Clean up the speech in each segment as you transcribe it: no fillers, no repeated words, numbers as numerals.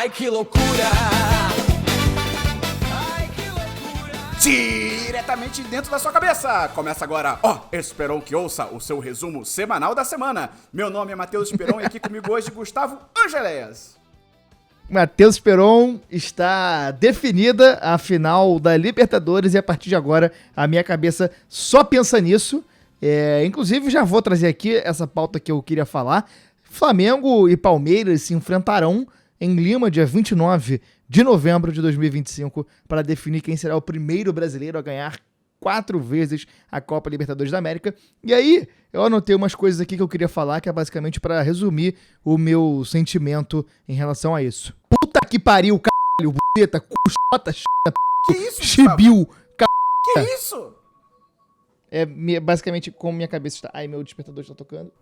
Ai, que loucura! Ai, que loucura! Diretamente dentro da sua cabeça! Começa agora, Esperon que ouça o seu resumo semanal da semana. Meu nome é Matheus Esperon e aqui comigo hoje Gustavo Angeléas. Matheus Esperon, está definida a final da Libertadores e a partir de agora a minha cabeça só pensa nisso. Inclusive já vou trazer aqui essa pauta que eu queria falar. Flamengo e Palmeiras se enfrentarão em Lima, dia 29 de novembro de 2025, para definir quem será o primeiro brasileiro a ganhar 4 vezes a Copa Libertadores da América. E aí, eu anotei umas coisas aqui que eu queria falar, que é basicamente para resumir o meu sentimento em relação a isso. Puta que pariu, caralho, buceta, cuxota, Que isso, chibiu, Que isso? basicamente como minha cabeça está. Ai, meu despertador está tocando.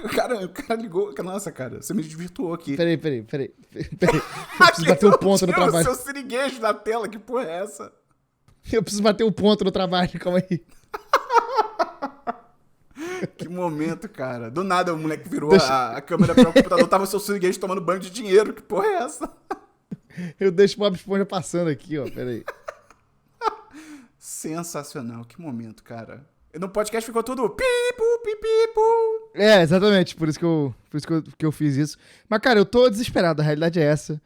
O cara ligou. Nossa, cara, você me desvirtuou aqui. Peraí. Eu preciso bater o ponto no trabalho. Seu siriguejo na tela, que porra é essa? Eu preciso bater o ponto no trabalho, calma aí. Que momento, cara. Do nada o moleque virou a câmera para o computador, tava seu siriguejo tomando banho de dinheiro. Que porra é essa? Eu deixo o Bob Esponja passando aqui, peraí. Sensacional, que momento, cara. E no podcast ficou tudo pipo, pipipo. Exatamente, por isso que eu fiz isso. Mas, cara, eu tô desesperado, a realidade é essa.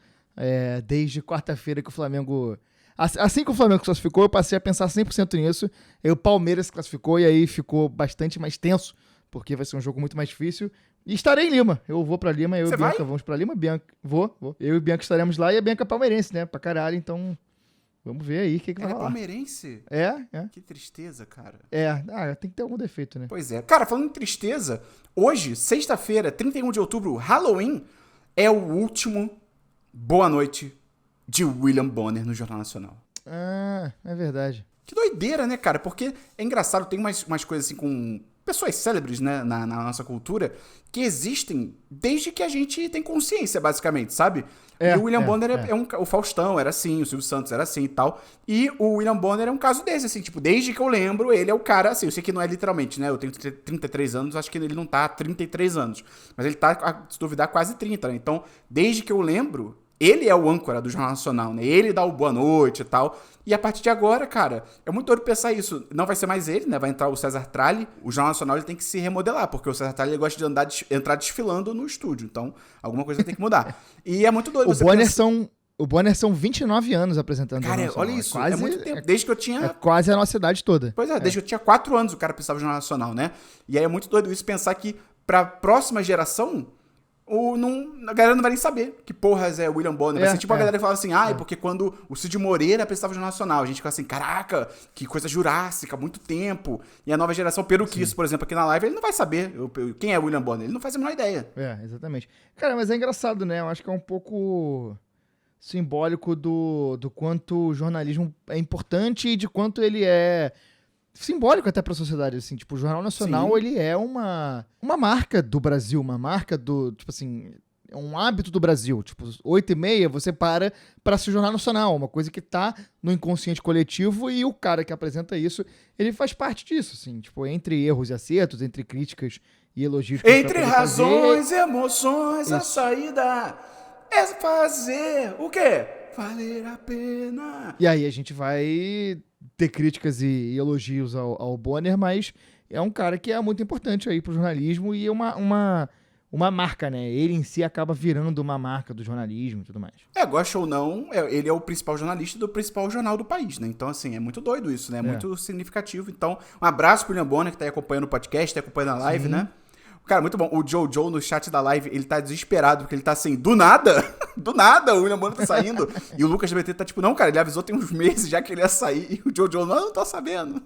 Desde quarta-feira que o Flamengo... Assim que o Flamengo classificou, eu passei a pensar 100% nisso. O Palmeiras se classificou e aí ficou bastante mais tenso, porque vai ser um jogo muito mais difícil. E estarei em Lima. Eu vou pra Lima, eu e Bianca vamos pra Lima. Vou. Eu e Bianca estaremos lá e a Bianca é palmeirense, né? Pra caralho, então... Vamos ver aí o que vai rolar. É palmeirense? É. Que tristeza, cara. Tem que ter algum defeito, né? Pois é. Cara, falando em tristeza, hoje, sexta-feira, 31 de outubro, Halloween, é o último Boa Noite de William Bonner no Jornal Nacional. É verdade. Que doideira, né, cara? Porque é engraçado, tem umas coisas assim com pessoas célebres, né, na nossa cultura, que existem desde que a gente tem consciência, basicamente, sabe? E o William Bonner o Faustão era assim, o Silvio Santos era assim e tal. E o William Bonner é um caso desse, assim, tipo, desde que eu lembro, ele é o cara, assim, eu sei que não é literalmente, né? Eu tenho 33 anos, acho que ele não tá há 33 anos. Mas ele tá, se duvidar, quase 30, né? Então, desde que eu lembro, ele é o âncora do Jornal Nacional, né? Ele dá o boa noite e tal. E a partir de agora, cara, é muito doido pensar isso. Não vai ser mais ele, né? Vai entrar o César Tralli. O Jornal Nacional ele tem que se remodelar, porque o César Tralli ele gosta de entrar desfilando no estúdio. Então, alguma coisa tem que mudar. E é muito doido. O Bonner são 29 anos apresentando. Cara, olha isso. É muito tempo. Desde que eu tinha... É quase a nossa idade toda. Pois desde que eu tinha 4 anos o cara pensava no Jornal Nacional, né? E aí é muito doido isso, pensar que pra próxima geração... a galera não vai nem saber que porras é William Bonner. Vai ser tipo a galera que fala assim, porque quando o Cid Moreira apresentava o Jornal Nacional, a gente fica assim, caraca, que coisa jurássica, muito tempo. E a nova geração, Peruquiço, por exemplo, aqui na live, ele não vai saber quem é William Bonner, ele não faz a menor ideia. Exatamente. Cara, mas é engraçado, né? Eu acho que é um pouco simbólico do quanto o jornalismo é importante e de quanto ele é... simbólico até pra sociedade, assim, tipo, o Jornal Nacional, Sim. Ele é uma marca do Brasil, uma marca do, tipo assim, é um hábito do Brasil, tipo, 8h30 você para assistir o Jornal Nacional, uma coisa que tá no inconsciente coletivo e o cara que apresenta isso, ele faz parte disso, assim, tipo, entre erros e acertos, entre críticas e elogios. Entre razões e emoções, a saída é fazer o quê? Valer a pena. E aí a gente vai... ter críticas e elogios ao Bonner, mas é um cara que é muito importante aí pro jornalismo e é uma marca, né? Ele em si acaba virando uma marca do jornalismo e tudo mais. Gosta ou não, ele é o principal jornalista do principal jornal do país, né? Então, assim, é muito doido isso, né? É muito significativo. Então, um abraço pro William Bonner, que tá aí acompanhando o podcast, tá acompanhando a live, né? Cara, muito bom. O Joe no chat da live, ele tá desesperado, porque ele tá assim, do nada, o William Bonner tá saindo. E o Lucas BT tá tipo, não, cara, ele avisou tem uns meses já que ele ia sair. E o Joe, não tô sabendo.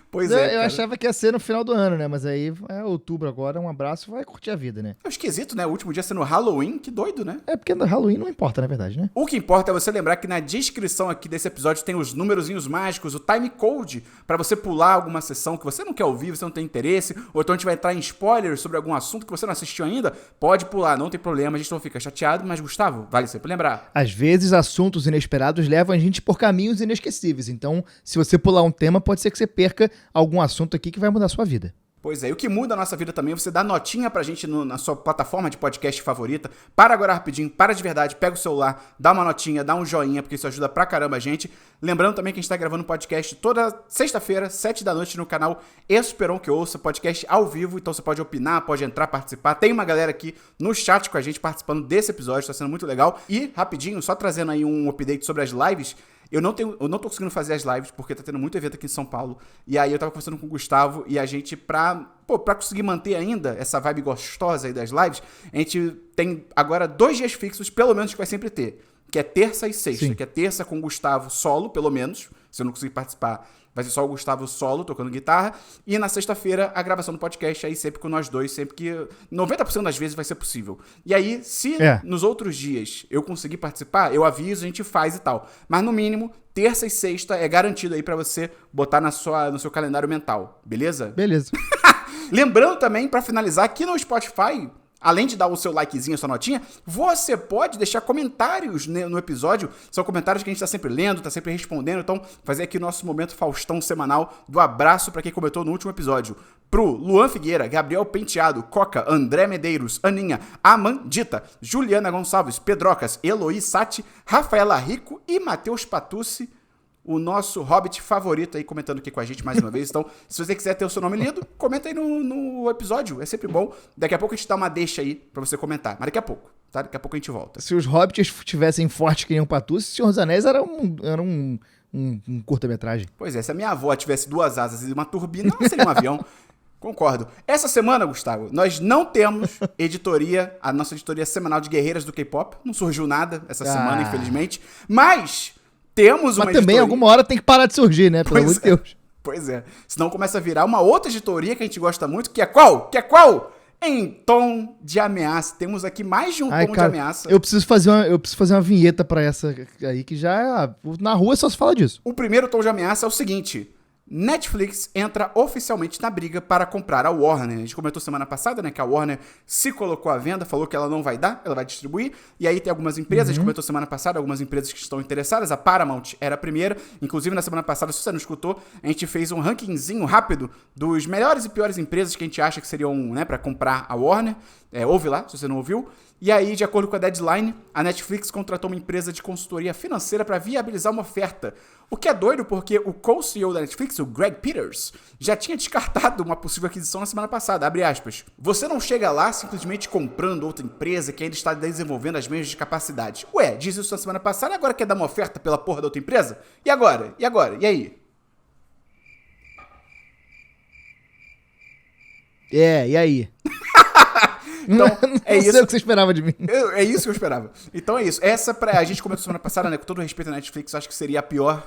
Pois eu achava que ia ser no final do ano, né? Mas aí é outubro agora, um abraço, vai curtir a vida, né? É esquisito, né? O último dia sendo Halloween, que doido, né? Porque no Halloween não importa, na verdade, né? O que importa é você lembrar que na descrição aqui desse episódio tem os númerozinhos mágicos, o time code, pra você pular alguma sessão que você não quer ouvir, você não tem interesse, ou então a gente vai entrar em spoilers sobre algum assunto que você não assistiu ainda, pode pular, não tem problema, a gente não fica chateado, mas Gustavo, vale sempre lembrar. Às vezes, assuntos inesperados levam a gente por caminhos inesquecíveis, então, se você pular um tema, pode ser que você perca algum assunto aqui que vai mudar a sua vida. Pois é, e o que muda a nossa vida também é você dar notinha pra gente na sua plataforma de podcast favorita. Para agora rapidinho, para de verdade, pega o celular, dá uma notinha, dá um joinha, porque isso ajuda pra caramba a gente. Lembrando também que a gente tá gravando um podcast toda sexta-feira, 7 da noite, no canal Esperon que Ouça, podcast ao vivo, então você pode opinar, pode entrar, participar. Tem uma galera aqui no chat com a gente participando desse episódio, tá sendo muito legal. E, rapidinho, só trazendo aí um update sobre as lives. Eu não tô conseguindo fazer as lives porque tá tendo muito evento aqui em São Paulo. E aí eu tava conversando com o Gustavo e a gente, pra conseguir manter ainda essa vibe gostosa aí das lives, a gente tem agora 2 dias fixos, pelo menos, que vai sempre ter. Que é terça e sexta. Sim. Que é terça com o Gustavo solo, pelo menos. Se eu não conseguir participar, vai ser só o Gustavo solo, tocando guitarra. E na sexta-feira, a gravação do podcast aí sempre com nós dois, sempre que 90% das vezes vai ser possível. E aí, se nos outros dias eu conseguir participar, eu aviso, a gente faz e tal. Mas no mínimo, terça e sexta é garantido aí pra você botar no seu calendário mental, beleza? Beleza. Lembrando também, pra finalizar, aqui no Spotify, além de dar o seu likezinho, a sua notinha, você pode deixar comentários no episódio. São comentários que a gente tá sempre lendo, tá sempre respondendo. Então, fazer aqui o nosso momento Faustão semanal do abraço pra quem comentou no último episódio. Pro Luan Figueira, Gabriel Penteado, Coca, André Medeiros, Aninha, Amandita, Juliana Gonçalves, Pedrocas, Eloí Sati, Rafaela Rico e Matheus Patucci, o nosso Hobbit favorito aí, comentando aqui com a gente mais uma vez. Então, se você quiser ter o seu nome lido, comenta aí no episódio, é sempre bom. Daqui a pouco a gente dá uma deixa aí pra você comentar, mas daqui a pouco, tá? Daqui a pouco a gente volta. Se os Hobbits tivessem forte que nem um Patucci, o Senhor dos Anéis era um curta-metragem. Pois é, se a minha avó tivesse 2 asas e uma turbina, não seria um avião. Concordo. Essa semana, Gustavo, nós não temos editoria, a nossa editoria semanal de guerreiras do K-pop. Não surgiu nada essa semana, infelizmente. Mas temos uma editoria. Mas também, alguma hora, tem que parar de surgir, né? Pelo amor de Deus. Pois é. Senão começa a virar uma outra editoria que a gente gosta muito, que é qual? Que é qual? Em tom de ameaça. Temos aqui mais de um tom de ameaça. Eu preciso fazer uma vinheta pra essa aí, que já na rua só se fala disso. O primeiro tom de ameaça é o seguinte: Netflix entra oficialmente na briga para comprar a Warner. A gente comentou semana passada, né, que a Warner se colocou à venda, falou que ela não vai dar, ela vai distribuir. E aí tem algumas empresas, a gente comentou semana passada, algumas empresas que estão interessadas. A Paramount era a primeira. Inclusive, na semana passada, se você não escutou, a gente fez um rankingzinho rápido dos melhores e piores empresas que a gente acha que seriam, né, para comprar a Warner. Ouve lá, se você não ouviu. E aí, de acordo com a Deadline, a Netflix contratou uma empresa de consultoria financeira para viabilizar uma oferta. O que é doido porque o co-CEO da Netflix, o Greg Peters, já tinha descartado uma possível aquisição na semana passada, abre aspas. Você não chega lá simplesmente comprando outra empresa que ainda está desenvolvendo as mesmas capacidades. Ué, diz isso na semana passada e agora quer dar uma oferta pela porra da outra empresa? E agora? E agora? E aí? E aí? Então, é isso. Não sei o que você esperava de mim. É isso que eu esperava. Então é isso. Essa, a gente comentou semana passada, né? Com todo respeito à Netflix, acho que seria a pior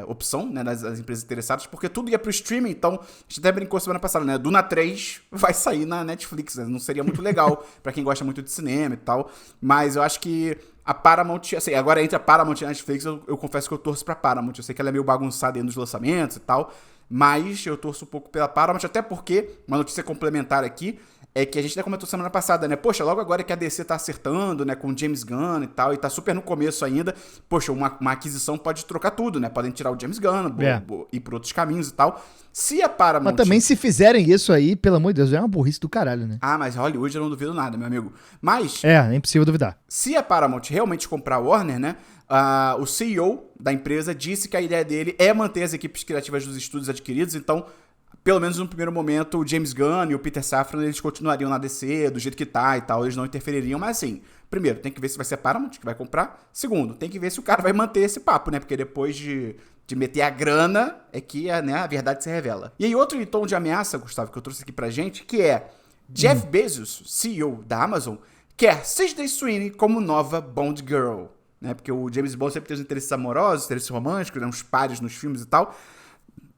opção, né? Das empresas interessadas, porque tudo ia pro streaming. Então, a gente até brincou semana passada, né? Duna 3 vai sair na Netflix, né? Não seria muito legal pra quem gosta muito de cinema e tal. Mas eu acho que a Paramount, assim, agora entre a Paramount e a Netflix, eu confesso que eu torço pra Paramount. Eu sei que ela é meio bagunçada aí nos lançamentos e tal, mas eu torço um pouco pela Paramount, até porque, uma notícia complementar aqui, é que a gente até comentou semana passada, né? Poxa, logo agora que a DC tá acertando, né? Com o James Gunn e tal, e tá super no começo ainda. Poxa, uma aquisição pode trocar tudo, né? Podem tirar o James Gunn, ir por outros caminhos e tal. Se a Paramount... Mas também se fizerem isso aí, pelo amor de Deus, é uma burrice do caralho, né? Ah, mas Hollywood eu não duvido nada, meu amigo. Mas... é impossível duvidar. Se a Paramount realmente comprar a Warner, né? O CEO da empresa disse que a ideia dele é manter as equipes criativas dos estúdios adquiridos, então... Pelo menos no primeiro momento, o James Gunn e o Peter Safran, eles continuariam na DC, do jeito que tá e tal, eles não interfeririam, mas assim, primeiro, tem que ver se vai ser a Paramount que vai comprar, segundo, tem que ver se o cara vai manter esse papo, né, porque depois de meter a grana, é que a verdade se revela. E aí outro tom de ameaça, Gustavo, que eu trouxe aqui pra gente, que é Jeff Bezos, CEO da Amazon, quer Sydney Sweeney como nova Bond Girl, né, porque o James Bond sempre tem os interesses amorosos, interesses românticos, né, uns pares nos filmes e tal.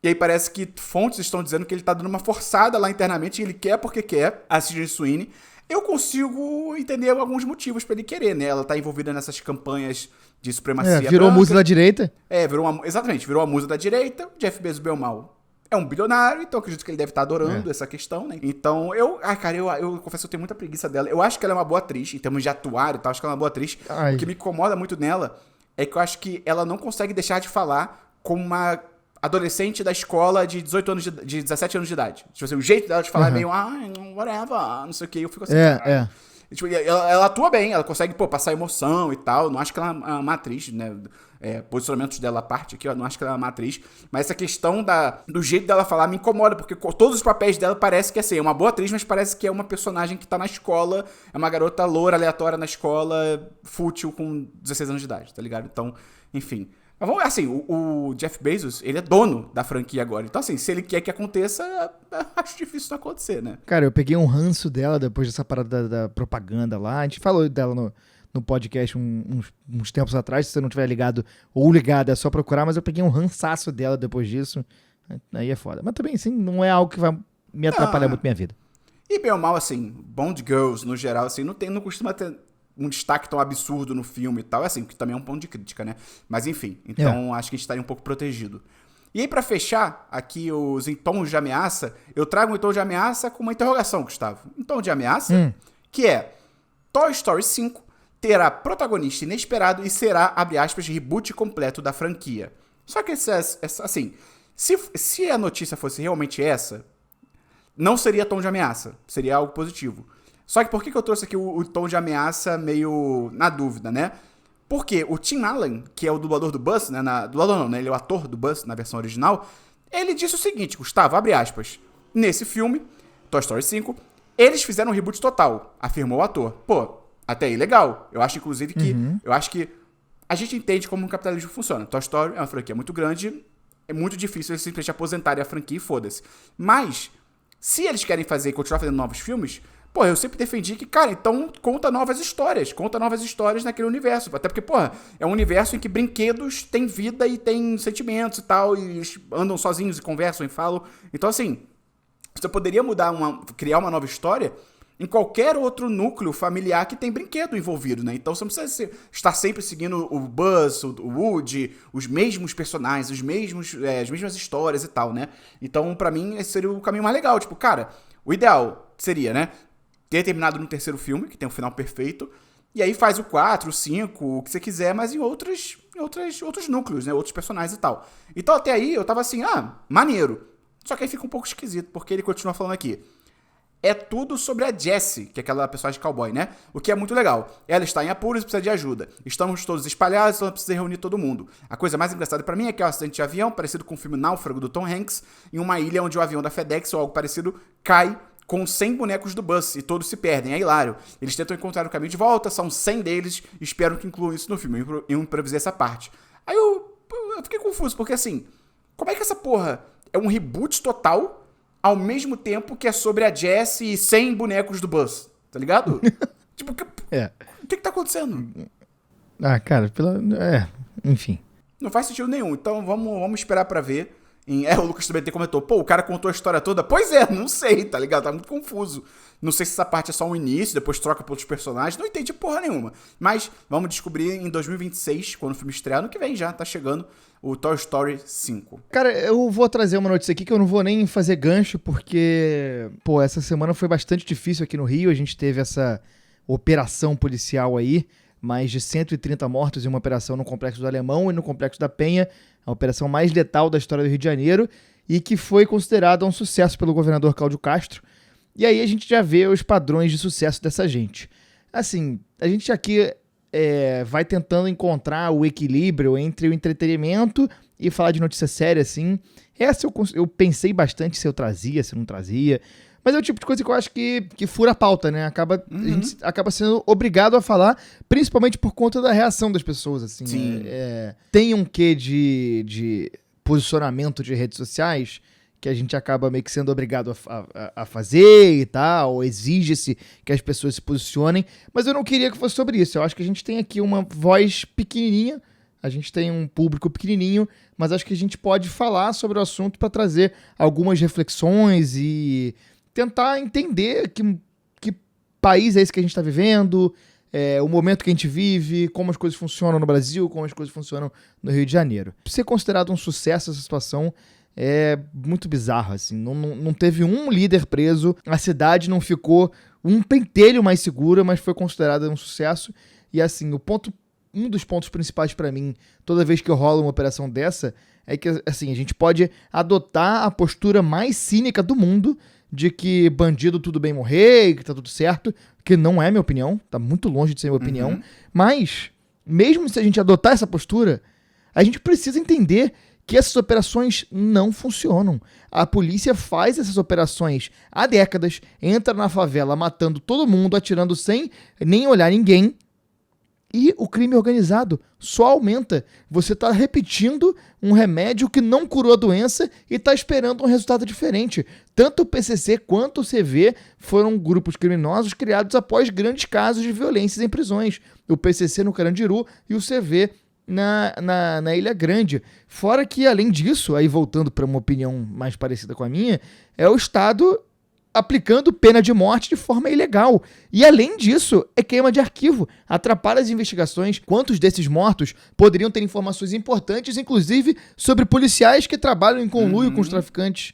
E aí parece que fontes estão dizendo que ele tá dando uma forçada lá internamente, e ele quer porque quer a Sydney Sweeney. Eu consigo entender alguns motivos pra ele querer, né? Ela tá envolvida nessas campanhas de supremacia virou branca. Musa da direita. Exatamente, virou a musa da direita. Jeff Bezos, bem ou mal, é um bilionário, então acredito que ele deve estar adorando essa questão, né? Então, eu confesso que eu tenho muita preguiça dela. Eu acho que ela é uma boa atriz, em termos de atuar e tal, acho que ela é uma boa atriz. O que me incomoda muito nela é que eu acho que ela não consegue deixar de falar como uma adolescente da escola de 18 anos, de 17 anos de idade. Tipo assim, o jeito dela de falar é meio, whatever, não sei o que. Eu fico assim, cara. Tipo, ela atua bem, ela consegue, passar emoção e tal. Não acho que ela é uma atriz, né? Posicionamentos dela à parte aqui, eu não acho que ela é uma atriz. Mas essa questão do jeito dela falar me incomoda, porque todos os papéis dela parece que assim, é uma boa atriz, mas parece que é uma personagem que tá na escola, é uma garota loura, aleatória na escola, fútil, com 16 anos de idade, tá ligado? Então, enfim. Mas vamos, assim, o Jeff Bezos, ele é dono da franquia agora. Então, assim, se ele quer que aconteça, acho difícil não acontecer, né? Cara, eu peguei um ranço dela depois dessa parada da propaganda lá. A gente falou dela no podcast uns tempos atrás. Se você não tiver ligado ou ligado, é só procurar. Mas eu peguei um rançaço dela depois disso. Aí é foda. Mas também, assim, não é algo que vai me atrapalhar muito minha vida. E bem ou mal, assim, Bond Girls, no geral, assim, não costuma ter um destaque tão absurdo no filme e tal, assim, que também é um ponto de crítica, né? Mas enfim, então acho que a gente estaria um pouco protegido. E aí, pra fechar aqui os em tons de ameaça, eu trago um tom de ameaça com uma interrogação, Gustavo. Um tom de ameaça, que é Toy Story 5 terá protagonista inesperado e será, abre aspas, reboot completo da franquia. Só que, assim, se a notícia fosse realmente essa, não seria tom de ameaça, seria algo positivo. Só que por que eu trouxe aqui o tom de ameaça meio na dúvida, né? Porque o Tim Allen, que é o dublador do Buzz, né? Dublador não, né? Ele é o ator do Buzz na versão original. Ele disse o seguinte, Gustavo, abre aspas. Nesse filme, Toy Story 5, eles fizeram um reboot total, afirmou o ator. Pô, até aí legal. Eu acho, inclusive, que... Eu acho que a gente entende como o capitalismo funciona. Toy Story é uma franquia muito grande, é muito difícil eles simplesmente aposentarem a franquia e foda-se. Mas, se eles querem fazer e continuar fazendo novos filmes... Pô, eu sempre defendi que, cara, então conta novas histórias naquele universo. Até porque, porra, é um universo em que brinquedos têm vida e têm sentimentos e tal, e eles andam sozinhos e conversam e falam. Então, assim, você poderia criar uma nova história em qualquer outro núcleo familiar que tem brinquedo envolvido, né? Então você não precisa estar sempre seguindo o Buzz, o Woody, os mesmos personagens, as mesmas histórias e tal, né? Então, pra mim, esse seria o caminho mais legal. Tipo, cara, o ideal seria, né? Ter terminado no terceiro filme, que tem um final perfeito, e aí faz o 4, o 5, o que você quiser, mas em outros núcleos, né? Outros personagens e tal. Então até aí eu tava assim, maneiro. Só que aí fica um pouco esquisito, porque ele continua falando aqui. É tudo sobre a Jessie, que é aquela personagem de cowboy, né? O que é muito legal. Ela está em apuros e precisa de ajuda. Estamos todos espalhados, então ela precisa reunir todo mundo. A coisa mais engraçada pra mim é que é um acidente de avião, parecido com o filme Náufrago do Tom Hanks, em uma ilha onde o avião da FedEx ou algo parecido cai com 100 bonecos do Buzz, e todos se perdem, é hilário. Eles tentam encontrar o caminho de volta, são 100 deles, esperam que incluam isso no filme. Eu improvisei essa parte. Aí eu fiquei confuso, porque assim, como é que essa porra é um reboot total, ao mesmo tempo que é sobre a Jessie e 100 bonecos do Buzz, tá ligado? Tipo, o que tá acontecendo? Cara, enfim. Não faz sentido nenhum, então vamos esperar pra ver. O Lucas também comentou, o cara contou a história toda. Pois é, não sei, tá ligado? Tá muito confuso. Não sei se essa parte é só um início, depois troca pra outros personagens. Não entendi porra nenhuma. Mas vamos descobrir em 2026, quando o filme estrear. No que vem já, tá chegando o Toy Story 5. Cara, eu vou trazer uma notícia aqui que eu não vou nem fazer gancho, porque, essa semana foi bastante difícil aqui no Rio. A gente teve essa operação policial aí. Mais de 130 mortos em uma operação no Complexo do Alemão e no Complexo da Penha, a operação mais letal da história do Rio de Janeiro, e que foi considerada um sucesso pelo governador Cláudio Castro. E aí a gente já vê os padrões de sucesso dessa gente. Assim, a gente aqui vai tentando encontrar o equilíbrio entre o entretenimento e falar de notícia séria, assim. Essa eu pensei bastante se eu trazia, se não trazia. Mas é o tipo de coisa que eu acho que fura a pauta, né? A gente acaba sendo obrigado a falar, principalmente por conta da reação das pessoas, assim. Sim. Tem um quê de posicionamento de redes sociais que a gente acaba meio que sendo obrigado a fazer e tal, ou exige-se que as pessoas se posicionem. Mas eu não queria que fosse sobre isso. Eu acho que a gente tem aqui uma voz pequenininha, a gente tem um público pequenininho, mas acho que a gente pode falar sobre o assunto para trazer algumas reflexões e tentar entender que país é esse que a gente está vivendo, o momento que a gente vive, como as coisas funcionam no Brasil, como as coisas funcionam no Rio de Janeiro. Ser considerado um sucesso essa situação é muito bizarro, assim. Não teve um líder preso, a cidade não ficou um pentelho mais segura, mas foi considerada um sucesso. E assim, um dos pontos principais para mim, toda vez que rola uma operação dessa, é que, assim, a gente pode adotar a postura mais cínica do mundo de que bandido tudo bem morrer e que tá tudo certo, que não é minha opinião, tá muito longe de ser minha opinião, mas, mesmo se a gente adotar essa postura, a gente precisa entender que essas operações não funcionam. A polícia faz essas operações há décadas, entra na favela matando todo mundo, atirando sem nem olhar ninguém, e o crime organizado só aumenta. Você está repetindo um remédio que não curou a doença e está esperando um resultado diferente. Tanto o PCC quanto o CV foram grupos criminosos criados após grandes casos de violências em prisões. O PCC no Carandiru e o CV na Ilha Grande. Fora que, além disso, aí voltando para uma opinião mais parecida com a minha, é o Estado aplicando pena de morte de forma ilegal. E, além disso, é queima de arquivo, atrapalha as investigações. Quantos desses mortos poderiam ter informações importantes, inclusive sobre policiais que trabalham em conluio com os traficantes?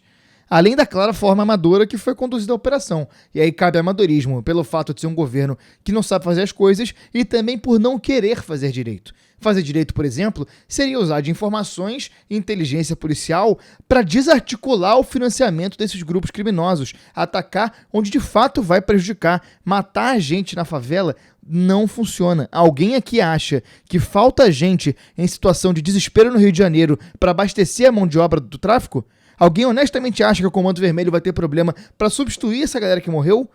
Além da clara forma amadora que foi conduzida a operação. E aí cabe amadorismo pelo fato de ser um governo que não sabe fazer as coisas e também por não querer fazer direito. Fazer direito, por exemplo, seria usar de informações e inteligência policial para desarticular o financiamento desses grupos criminosos, atacar onde de fato vai prejudicar, matar a gente na favela. Não funciona. Alguém aqui acha que falta gente em situação de desespero no Rio de Janeiro para abastecer a mão de obra do tráfico? Alguém honestamente acha que o Comando Vermelho vai ter problema pra substituir essa galera que morreu?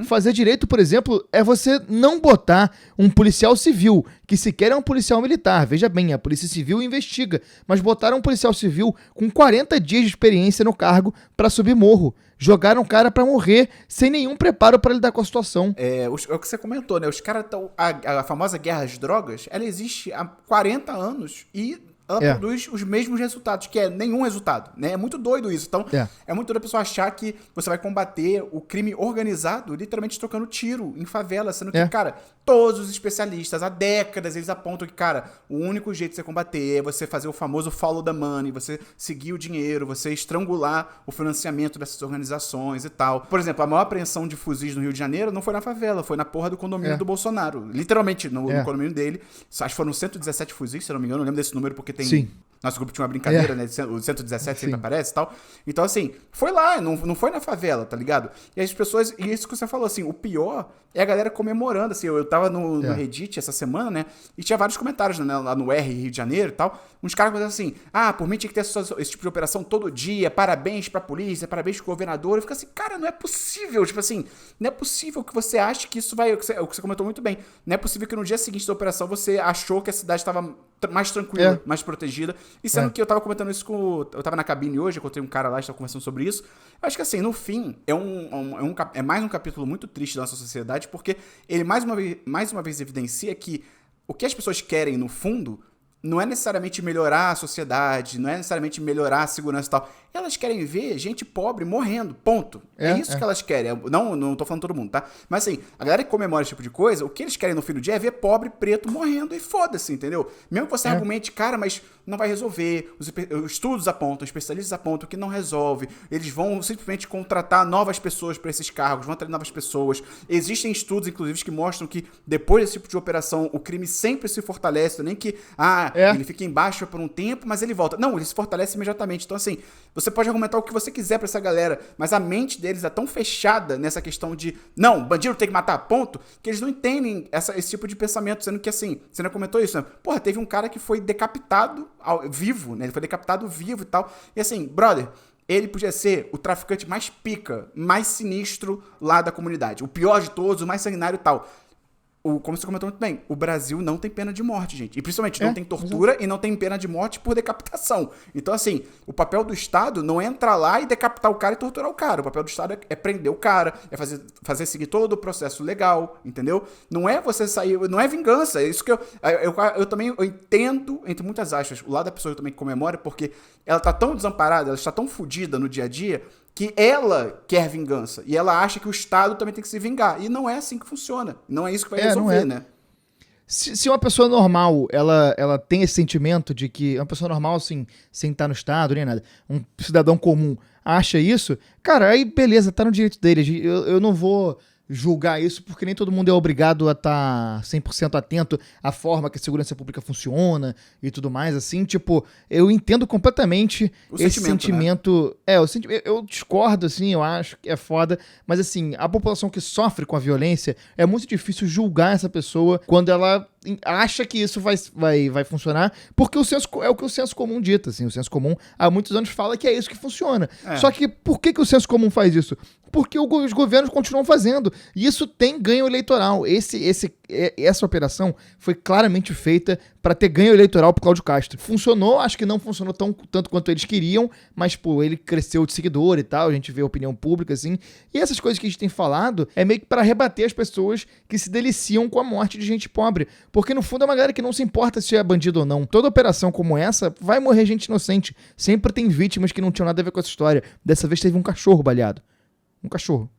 Fazer direito, por exemplo, é você não botar um policial civil, que sequer é um policial militar. Veja bem, a Polícia Civil investiga, mas botaram um policial civil com 40 dias de experiência no cargo pra subir morro. Jogaram o cara pra morrer sem nenhum preparo pra lidar com a situação. É o que você comentou, né? Os caras estão... A famosa guerra às drogas, ela existe há 40 anos e... ela produz os mesmos resultados, que é nenhum resultado, né? É muito doido isso. Então, é muito doido a pessoa achar que você vai combater o crime organizado literalmente trocando tiro em favela, sendo que, cara, todos os especialistas, há décadas, eles apontam que, cara, o único jeito de você combater é você fazer o famoso follow the money, você seguir o dinheiro, você estrangular o financiamento dessas organizações e tal. Por exemplo, a maior apreensão de fuzis no Rio de Janeiro não foi na favela, foi na porra do condomínio do Bolsonaro. Literalmente, no condomínio dele. Acho que foram 117 fuzis, se eu não me engano, eu lembro desse número porque tem... Sim. Nosso grupo tinha uma brincadeira, né? O 117 sempre aparece e tal. Então, assim, foi lá, não foi na favela, tá ligado? E as pessoas... E isso que você falou, assim, o pior é a galera comemorando, assim. Eu tava no Reddit essa semana, né? E tinha vários comentários, né? Lá no Rio de Janeiro e tal. Uns caras falando assim, por mim tinha que ter esse tipo de operação todo dia. Parabéns pra polícia, parabéns pro governador. Eu fico assim, cara, não é possível. Tipo assim, não é possível que você ache que isso vai... O que você comentou muito bem. Não é possível que no dia seguinte da operação você achou que a cidade estava mais tranquila, mais protegida. E sendo que eu tava comentando isso eu tava na cabine hoje, eu encontrei um cara lá, estava conversando sobre isso. Eu acho que assim, no fim, é mais um capítulo muito triste da nossa sociedade, porque ele mais uma vez evidencia que o que as pessoas querem, no fundo, não é necessariamente melhorar a sociedade, não é necessariamente melhorar a segurança e tal. Elas querem ver gente pobre morrendo, ponto. É isso que elas querem. Não tô falando todo mundo, tá? Mas assim, a galera que comemora esse tipo de coisa, o que eles querem no fim do dia é ver pobre, preto morrendo e foda-se, entendeu? Mesmo que você argumente, cara, mas não vai resolver. Os estudos apontam, os especialistas apontam que não resolve. Eles vão simplesmente contratar novas pessoas para esses cargos, vão atrair novas pessoas. Existem estudos, inclusive, que mostram que depois desse tipo de operação, o crime sempre se fortalece, nem que, ele fica em baixa por um tempo, mas ele volta. Não, ele se fortalece imediatamente. Então, assim, você pode argumentar o que você quiser pra essa galera, mas a mente deles é tão fechada nessa questão de, não, bandido tem que matar, ponto, que eles não entendem esse tipo de pensamento, sendo que, assim, você não comentou isso, né? Porra, teve um cara que foi decapitado vivo, né? Ele foi decapitado vivo e tal. E assim, brother, ele podia ser o traficante mais pica, mais sinistro lá da comunidade. O pior de todos, o mais sanguinário e tal. Como você comentou muito bem, o Brasil não tem pena de morte, gente. E principalmente não tem tortura e não tem pena de morte por decapitação. Então, assim, o papel do Estado não é entrar lá e decapitar o cara e torturar o cara. O papel do Estado é prender o cara, é fazer seguir todo o processo legal, entendeu? Não é você sair... Não é vingança. É isso que eu também entendo, entre muitas aspas, o lado da pessoa que também comemora, porque ela tá tão desamparada, ela está tão fodida no dia a dia, que ela quer vingança. E ela acha que o Estado também tem que se vingar. E não é assim que funciona. Não é isso que vai resolver, né? Se uma pessoa normal, ela tem esse sentimento de que... Uma pessoa normal, assim, sem estar no Estado, nem nada. Um cidadão comum acha isso, cara, aí beleza, tá no direito dele. Eu não vou julgar isso, porque nem todo mundo é obrigado a estar 100% atento à forma que a segurança pública funciona e tudo mais, assim, tipo, eu entendo completamente esse sentimento, né? Eu discordo, assim, eu acho que é foda, mas assim, a população que sofre com a violência, é muito difícil julgar essa pessoa quando ela acha que isso vai funcionar, porque é o que o senso comum dita, assim, o senso comum há muitos anos fala que é isso que funciona. Só que por que o senso comum faz isso? Porque os governos continuam fazendo. E isso tem ganho eleitoral. Essa operação foi claramente feita para ter ganho eleitoral pro Cláudio Castro. Funcionou, acho que não funcionou tanto quanto eles queriam, mas, pô, ele cresceu de seguidor e tal, a gente vê a opinião pública, assim. E essas coisas que a gente tem falado é meio que para rebater as pessoas que se deliciam com a morte de gente pobre. Porque, no fundo, é uma galera que não se importa se é bandido ou não. Toda operação como essa vai morrer gente inocente. Sempre tem vítimas que não tinham nada a ver com essa história. Dessa vez teve um cachorro baleado. Um cachorro.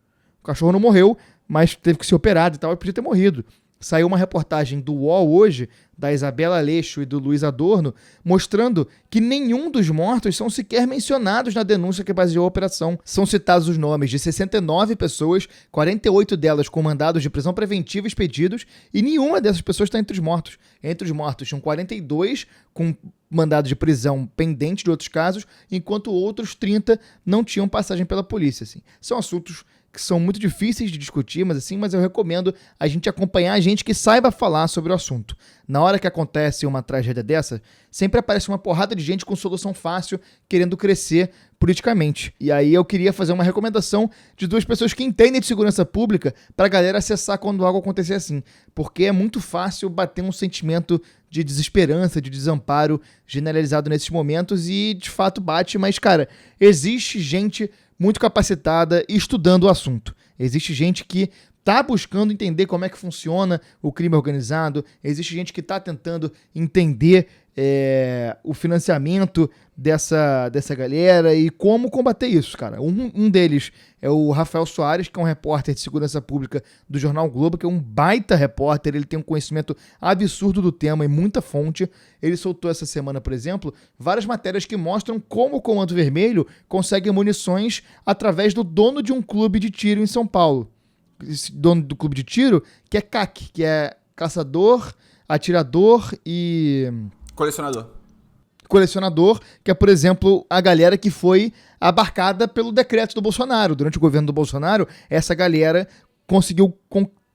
O cachorro não morreu, mas teve que ser operado e tal, e podia ter morrido. Saiu uma reportagem do UOL hoje, da Isabela Aleixo e do Luiz Adorno, mostrando que nenhum dos mortos são sequer mencionados na denúncia que baseou a operação. São citados os nomes de 69 pessoas, 48 delas com mandados de prisão preventiva expedidos, e nenhuma dessas pessoas está entre os mortos. Entre os mortos tinham 42 com mandado de prisão pendente de outros casos, enquanto outros 30 não tinham passagem pela polícia. Assim. São assuntos que são muito difíceis de discutir, mas eu recomendo a gente acompanhar gente que saiba falar sobre o assunto. Na hora que acontece uma tragédia dessa, sempre aparece uma porrada de gente com solução fácil, querendo crescer politicamente. E aí eu queria fazer uma recomendação de duas pessoas que entendem de segurança pública pra galera acessar quando algo acontecer assim. Porque é muito fácil bater um sentimento de desesperança, de desamparo generalizado nesses momentos e de fato bate, mas cara, existe gente muito capacitada e estudando o assunto. Existe gente que está buscando entender como é que funciona o crime organizado, existe gente que está tentando entender o financiamento dessa galera e como combater isso, cara. Um deles é o Rafael Soares, que é um repórter de segurança pública do Jornal Globo, que é um baita repórter, ele tem um conhecimento absurdo do tema e muita fonte. Ele soltou essa semana, por exemplo, várias matérias que mostram como o Comando Vermelho consegue munições através do dono de um clube de tiro em São Paulo. Esse dono do clube de tiro, que é CAC, que é caçador, atirador e... Colecionador, que é, por exemplo, a galera que foi abarcada pelo decreto do Bolsonaro. Durante o governo do Bolsonaro, essa galera conseguiu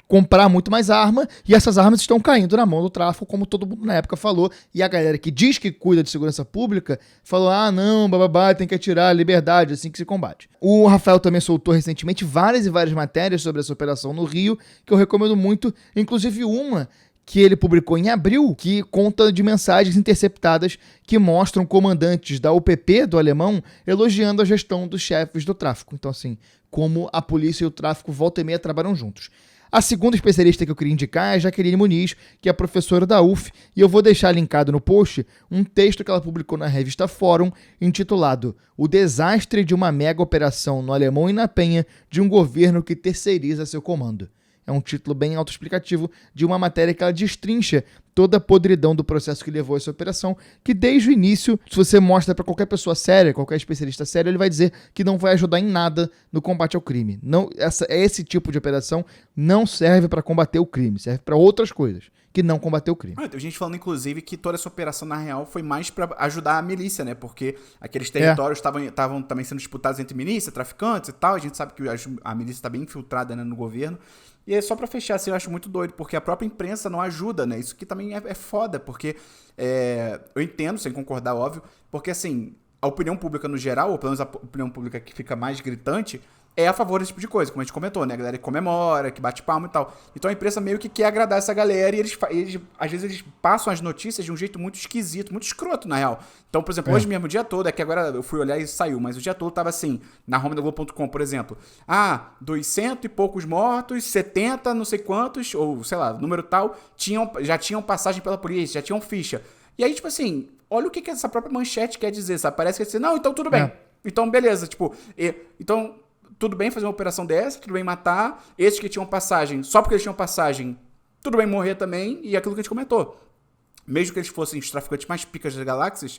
comprar muito mais arma e essas armas estão caindo na mão do tráfico, como todo mundo na época falou. E a galera que diz que cuida de segurança pública falou, não, bababá, tem que atirar, liberdade, assim que se combate. O Rafael também soltou recentemente várias e várias matérias sobre essa operação no Rio, que eu recomendo muito, inclusive uma que ele publicou em abril, que conta de mensagens interceptadas que mostram comandantes da UPP, do Alemão, elogiando a gestão dos chefes do tráfico. Então, assim, como a polícia e o tráfico volta e meia trabalham juntos. A segunda especialista que eu queria indicar é a Jaqueline Muniz, que é professora da UF, e eu vou deixar linkado no post um texto que ela publicou na revista Fórum, intitulado O Desastre de uma Mega Operação no Alemão e na Penha de um Governo que Terceiriza Seu Comando. É um título bem autoexplicativo de uma matéria que ela destrincha toda a podridão do processo que levou a essa operação, que desde o início, se você mostra para qualquer pessoa séria, qualquer especialista sério, ele vai dizer que não vai ajudar em nada no combate ao crime. Esse tipo de operação não serve para combater o crime, serve para outras coisas, que não combater o crime. Tem gente falando, inclusive, que toda essa operação, na real, foi mais pra ajudar a milícia, né? Porque aqueles territórios estavam também sendo disputados entre milícia, traficantes e tal. A gente sabe que a milícia tá bem infiltrada, né, no governo. E aí, só pra fechar, assim, eu acho muito doido, porque a própria imprensa não ajuda, né? Isso aqui também é foda, porque eu entendo, sem concordar, óbvio, porque, assim, a opinião pública no geral, ou pelo menos a opinião pública que fica mais gritante, é a favor desse tipo de coisa, como a gente comentou, né? A galera que comemora, que bate palma e tal. Então a imprensa meio que quer agradar essa galera e às vezes eles passam as notícias de um jeito muito esquisito, muito escroto, na real. Então, por exemplo, hoje mesmo, o dia todo, é que agora eu fui olhar e saiu, mas o dia todo tava assim, na home da Globo.com, por exemplo. 200 e poucos mortos, 70 não sei quantos, ou sei lá, número tal, já tinham passagem pela polícia, já tinham ficha. E aí, tipo assim, olha o que essa própria manchete quer dizer, sabe? Parece que é assim, não, então tudo bem. Então, beleza, tipo, então... Tudo bem fazer uma operação dessa, tudo bem matar. Esses que tinham passagem, só porque eles tinham passagem, tudo bem morrer também. E aquilo que a gente comentou. Mesmo que eles fossem os traficantes mais picas das galáxias,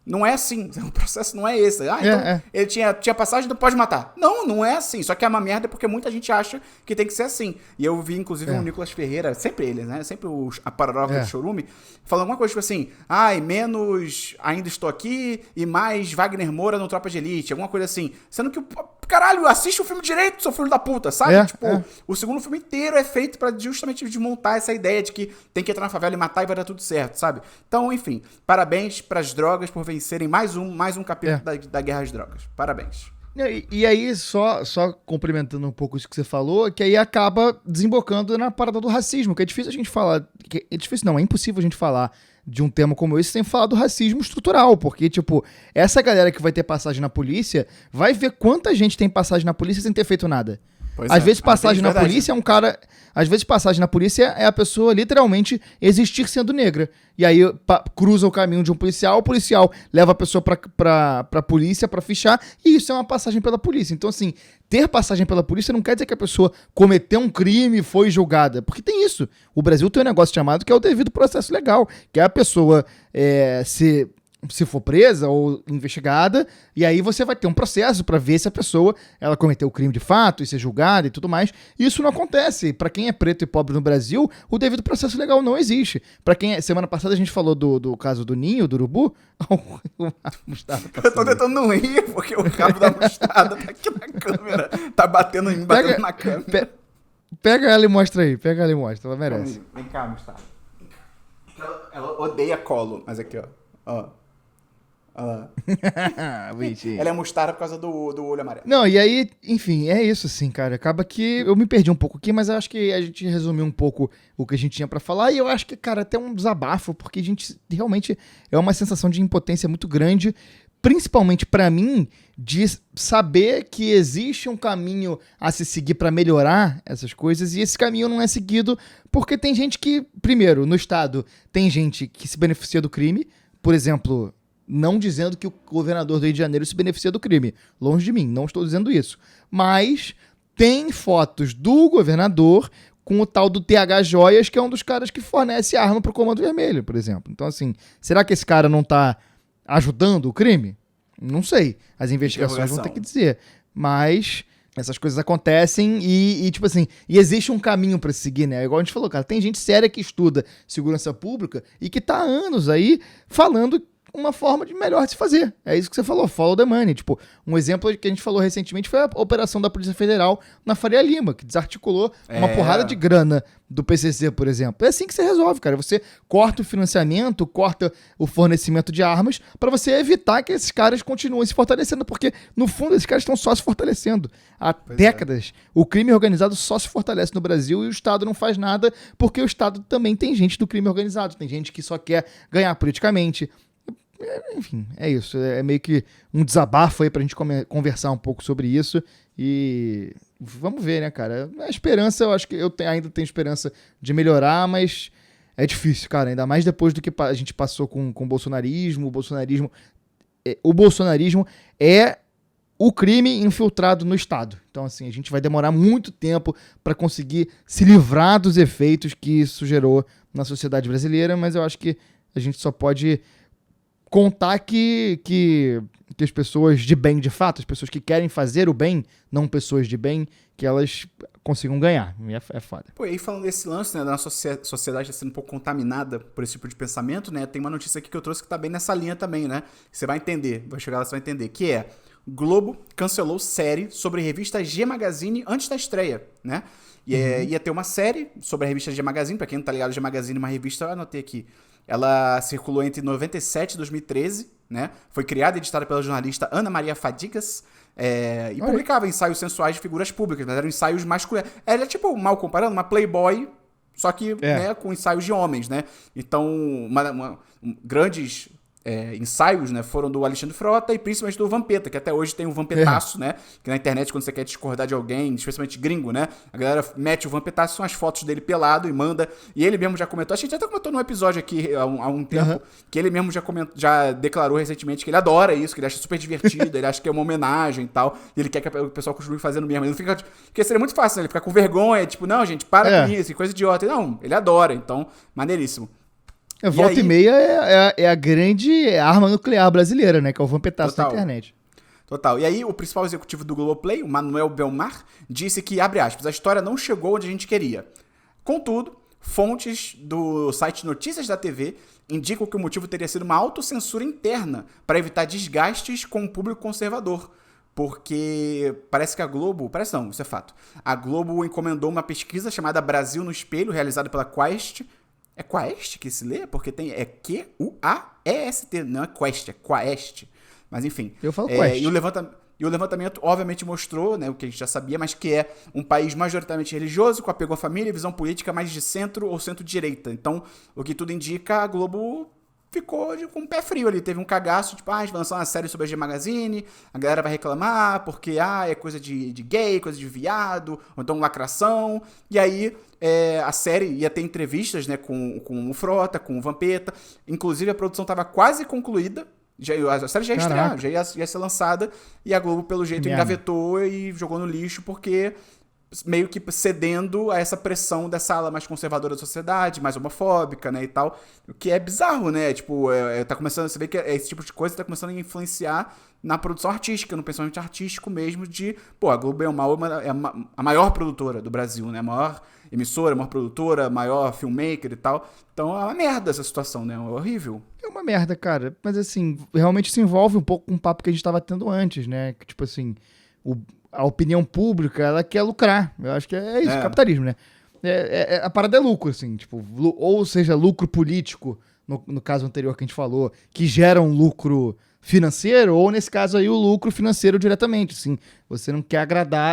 Não é assim, o processo não é esse. Ah, então ele tinha passagem, não pode matar. Não é assim, só que é uma merda porque muita gente acha que tem que ser assim. E eu vi, inclusive, o Nicolas Ferreira, sempre ele, né, sempre a paródia do Chorume, falando alguma coisa tipo assim, menos Ainda Estou Aqui e mais Wagner Moura no Tropa de Elite, alguma coisa assim. Sendo que, caralho, assiste o filme direito, seu filho da puta, sabe? O segundo filme inteiro é feito pra justamente desmontar essa ideia de que tem que entrar na favela e matar e vai dar tudo certo, sabe? Então, enfim, parabéns pras drogas por vencerem mais um capítulo da guerra às drogas. Parabéns. E aí, só complementando um pouco isso que você falou, que aí acaba desembocando na parada do racismo, que é difícil a gente falar, é impossível a gente falar de um tema como esse sem falar do racismo estrutural, porque, tipo, essa galera que vai ter passagem na polícia vai ver quanta gente tem passagem na polícia sem ter feito nada. Às vezes passagem na polícia é um cara... Às vezes passagem na polícia é a pessoa literalmente existir sendo negra. E aí cruza o caminho de um policial, o policial leva a pessoa pra polícia pra fichar, e isso é uma passagem pela polícia. Então, assim, ter passagem pela polícia não quer dizer que a pessoa cometeu um crime e foi julgada. Porque tem isso. O Brasil tem um negócio chamado que é o devido processo legal, que é a pessoa se for presa ou investigada, e aí você vai ter um processo pra ver se a pessoa ela cometeu o crime de fato e ser julgada e tudo mais. Isso não acontece. Pra quem é preto e pobre no Brasil, o devido processo legal não existe. Pra quem semana passada a gente falou do caso do Ninho, do Urubu. Eu tô tentando não rir porque o cabo da mostarda tá aqui na câmera, tá batendo na câmera. Pega ela e mostra aí, ela merece. Vem cá, mostarda. Ela odeia colo, mas aqui, ó. Ela é mostarda por causa do olho amarelo. Não, e aí, enfim, é isso assim, cara. Acaba que eu me perdi um pouco aqui, mas eu acho que a gente resumiu um pouco o que a gente tinha pra falar. E eu acho que, cara, até um desabafo, porque a gente realmente é uma sensação de impotência muito grande, principalmente pra mim, de saber que existe um caminho a se seguir pra melhorar essas coisas, e esse caminho não é seguido porque tem gente que, primeiro, no Estado, tem gente que se beneficia do crime. Por exemplo, não dizendo que o governador do Rio de Janeiro se beneficia do crime. Longe de mim, não estou dizendo isso. Mas tem fotos do governador com o tal do TH Joias, que é um dos caras que fornece arma pro Comando Vermelho, por exemplo. Então, assim, será que esse cara não tá ajudando o crime? Não sei. As investigações vão ter que dizer. Mas essas coisas acontecem e tipo assim, e existe um caminho pra seguir, né? Igual a gente falou, cara, tem gente séria que estuda segurança pública e que tá há anos aí falando uma forma de melhor de se fazer. É isso que você falou, follow the money. Tipo, um exemplo que a gente falou recentemente foi a operação da Polícia Federal na Faria Lima, que desarticulou uma porrada de grana do PCC, por exemplo. É assim que você resolve, cara. Você corta o financiamento, corta o fornecimento de armas pra você evitar que esses caras continuem se fortalecendo, porque, no fundo, esses caras estão só se fortalecendo. Há décadas, o crime organizado só se fortalece no Brasil e o Estado não faz nada, porque o Estado também tem gente do crime organizado, tem gente que só quer ganhar politicamente. Enfim, é isso. É meio que um desabafo aí pra gente conversar um pouco sobre isso. E vamos ver, né, cara? A esperança, eu acho que ainda tenho esperança de melhorar, mas é difícil, cara. Ainda mais depois do que a gente passou com o bolsonarismo. O bolsonarismo é o crime infiltrado no Estado. Então, assim, a gente vai demorar muito tempo pra conseguir se livrar dos efeitos que isso gerou na sociedade brasileira, mas eu acho que a gente só pode contar que as pessoas de bem, de fato, as pessoas que querem fazer o bem, não pessoas de bem, que elas consigam ganhar. É foda. Pô, e aí falando desse lance, né, da nossa sociedade tá sendo um pouco contaminada por esse tipo de pensamento, né, tem uma notícia aqui que eu trouxe que tá bem nessa linha também, né, você vai entender, vai chegar lá, você vai entender, que é: Globo cancelou série sobre a revista G Magazine antes da estreia, né, e ia ter uma série sobre a revista G Magazine, pra quem não tá ligado, G Magazine é uma revista, eu anotei aqui, ela circulou entre 97 e 2013, né? Foi criada e editada pela jornalista Ana Maria Fadigas, e publicava ensaios sensuais de figuras públicas, mas eram ensaios masculinos. Ela é tipo, mal comparando, uma Playboy, só que né, com ensaios de homens, né? Então, grandes ensaios, né, foram do Alexandre Frota e principalmente do Vampeta, que até hoje tem o Vampetaço, né, que na internet, quando você quer discordar de alguém, especialmente gringo, né, a galera mete o Vampetaço, são as fotos dele pelado e manda, e ele mesmo já comentou, a gente até comentou num episódio aqui há um tempo, que ele mesmo já declarou recentemente que ele adora isso, que ele acha super divertido, ele acha que é uma homenagem e tal, e ele quer que o pessoal continue fazendo mesmo, ele não fica, porque seria muito fácil, né, ele ficar com vergonha, tipo, não, gente, para com isso, que coisa idiota, não, ele adora, então, maneiríssimo. Volta e meia é a grande arma nuclear brasileira, né? Que é o vampetaço da internet. Total. E aí, o principal executivo do Globoplay, o Manuel Belmar, disse que, abre aspas, a história não chegou onde a gente queria. Contudo, fontes do site Notícias da TV indicam que o motivo teria sido uma autocensura interna para evitar desgastes com o público conservador. Porque parece que a Globo... Parece não, isso é fato. A Globo encomendou uma pesquisa chamada Brasil no Espelho, realizada pela Quest. É Quest que se lê? Porque tem... É Q-U-A-E-S-T. Não é Quest, é Quest. Mas enfim. Eu falo Quest. E o levantamento, obviamente, mostrou, né, o que a gente já sabia, mas que é um país majoritariamente religioso, com apego à família e visão política mais de centro ou centro-direita. Então, o que tudo indica, a Globo ficou com o pé frio ali. Teve um cagaço, tipo, a gente vai lançar uma série sobre a G Magazine, a galera vai reclamar porque, é coisa de gay, coisa de viado, ou então lacração. E aí, a série ia ter entrevistas, né, com o Frota, com o Vampeta. Inclusive, a produção estava quase concluída. A série já ia estrear, já ia ser lançada, e a Globo, pelo jeito, engavetou e jogou no lixo, porque meio que cedendo a essa pressão dessa ala mais conservadora da sociedade, mais homofóbica, né, e tal, o que é bizarro, né, tipo, tá começando, você vê que esse tipo de coisa tá começando a influenciar na produção artística, no pensamento artístico mesmo de, a Globo bem ou mal é a maior produtora do Brasil, né, a maior emissora, a maior produtora, a maior filmmaker e tal, então é uma merda essa situação, né, é horrível. É uma merda, cara, mas assim, realmente se envolve um pouco com o papo que a gente tava tendo antes, né, que tipo assim, a opinião pública, ela quer lucrar. Eu acho que é isso, capitalismo, né? A parada é lucro, assim, tipo, ou seja, lucro político, no caso anterior que a gente falou, que gera um lucro financeiro, ou nesse caso aí o lucro financeiro diretamente, assim. Você não quer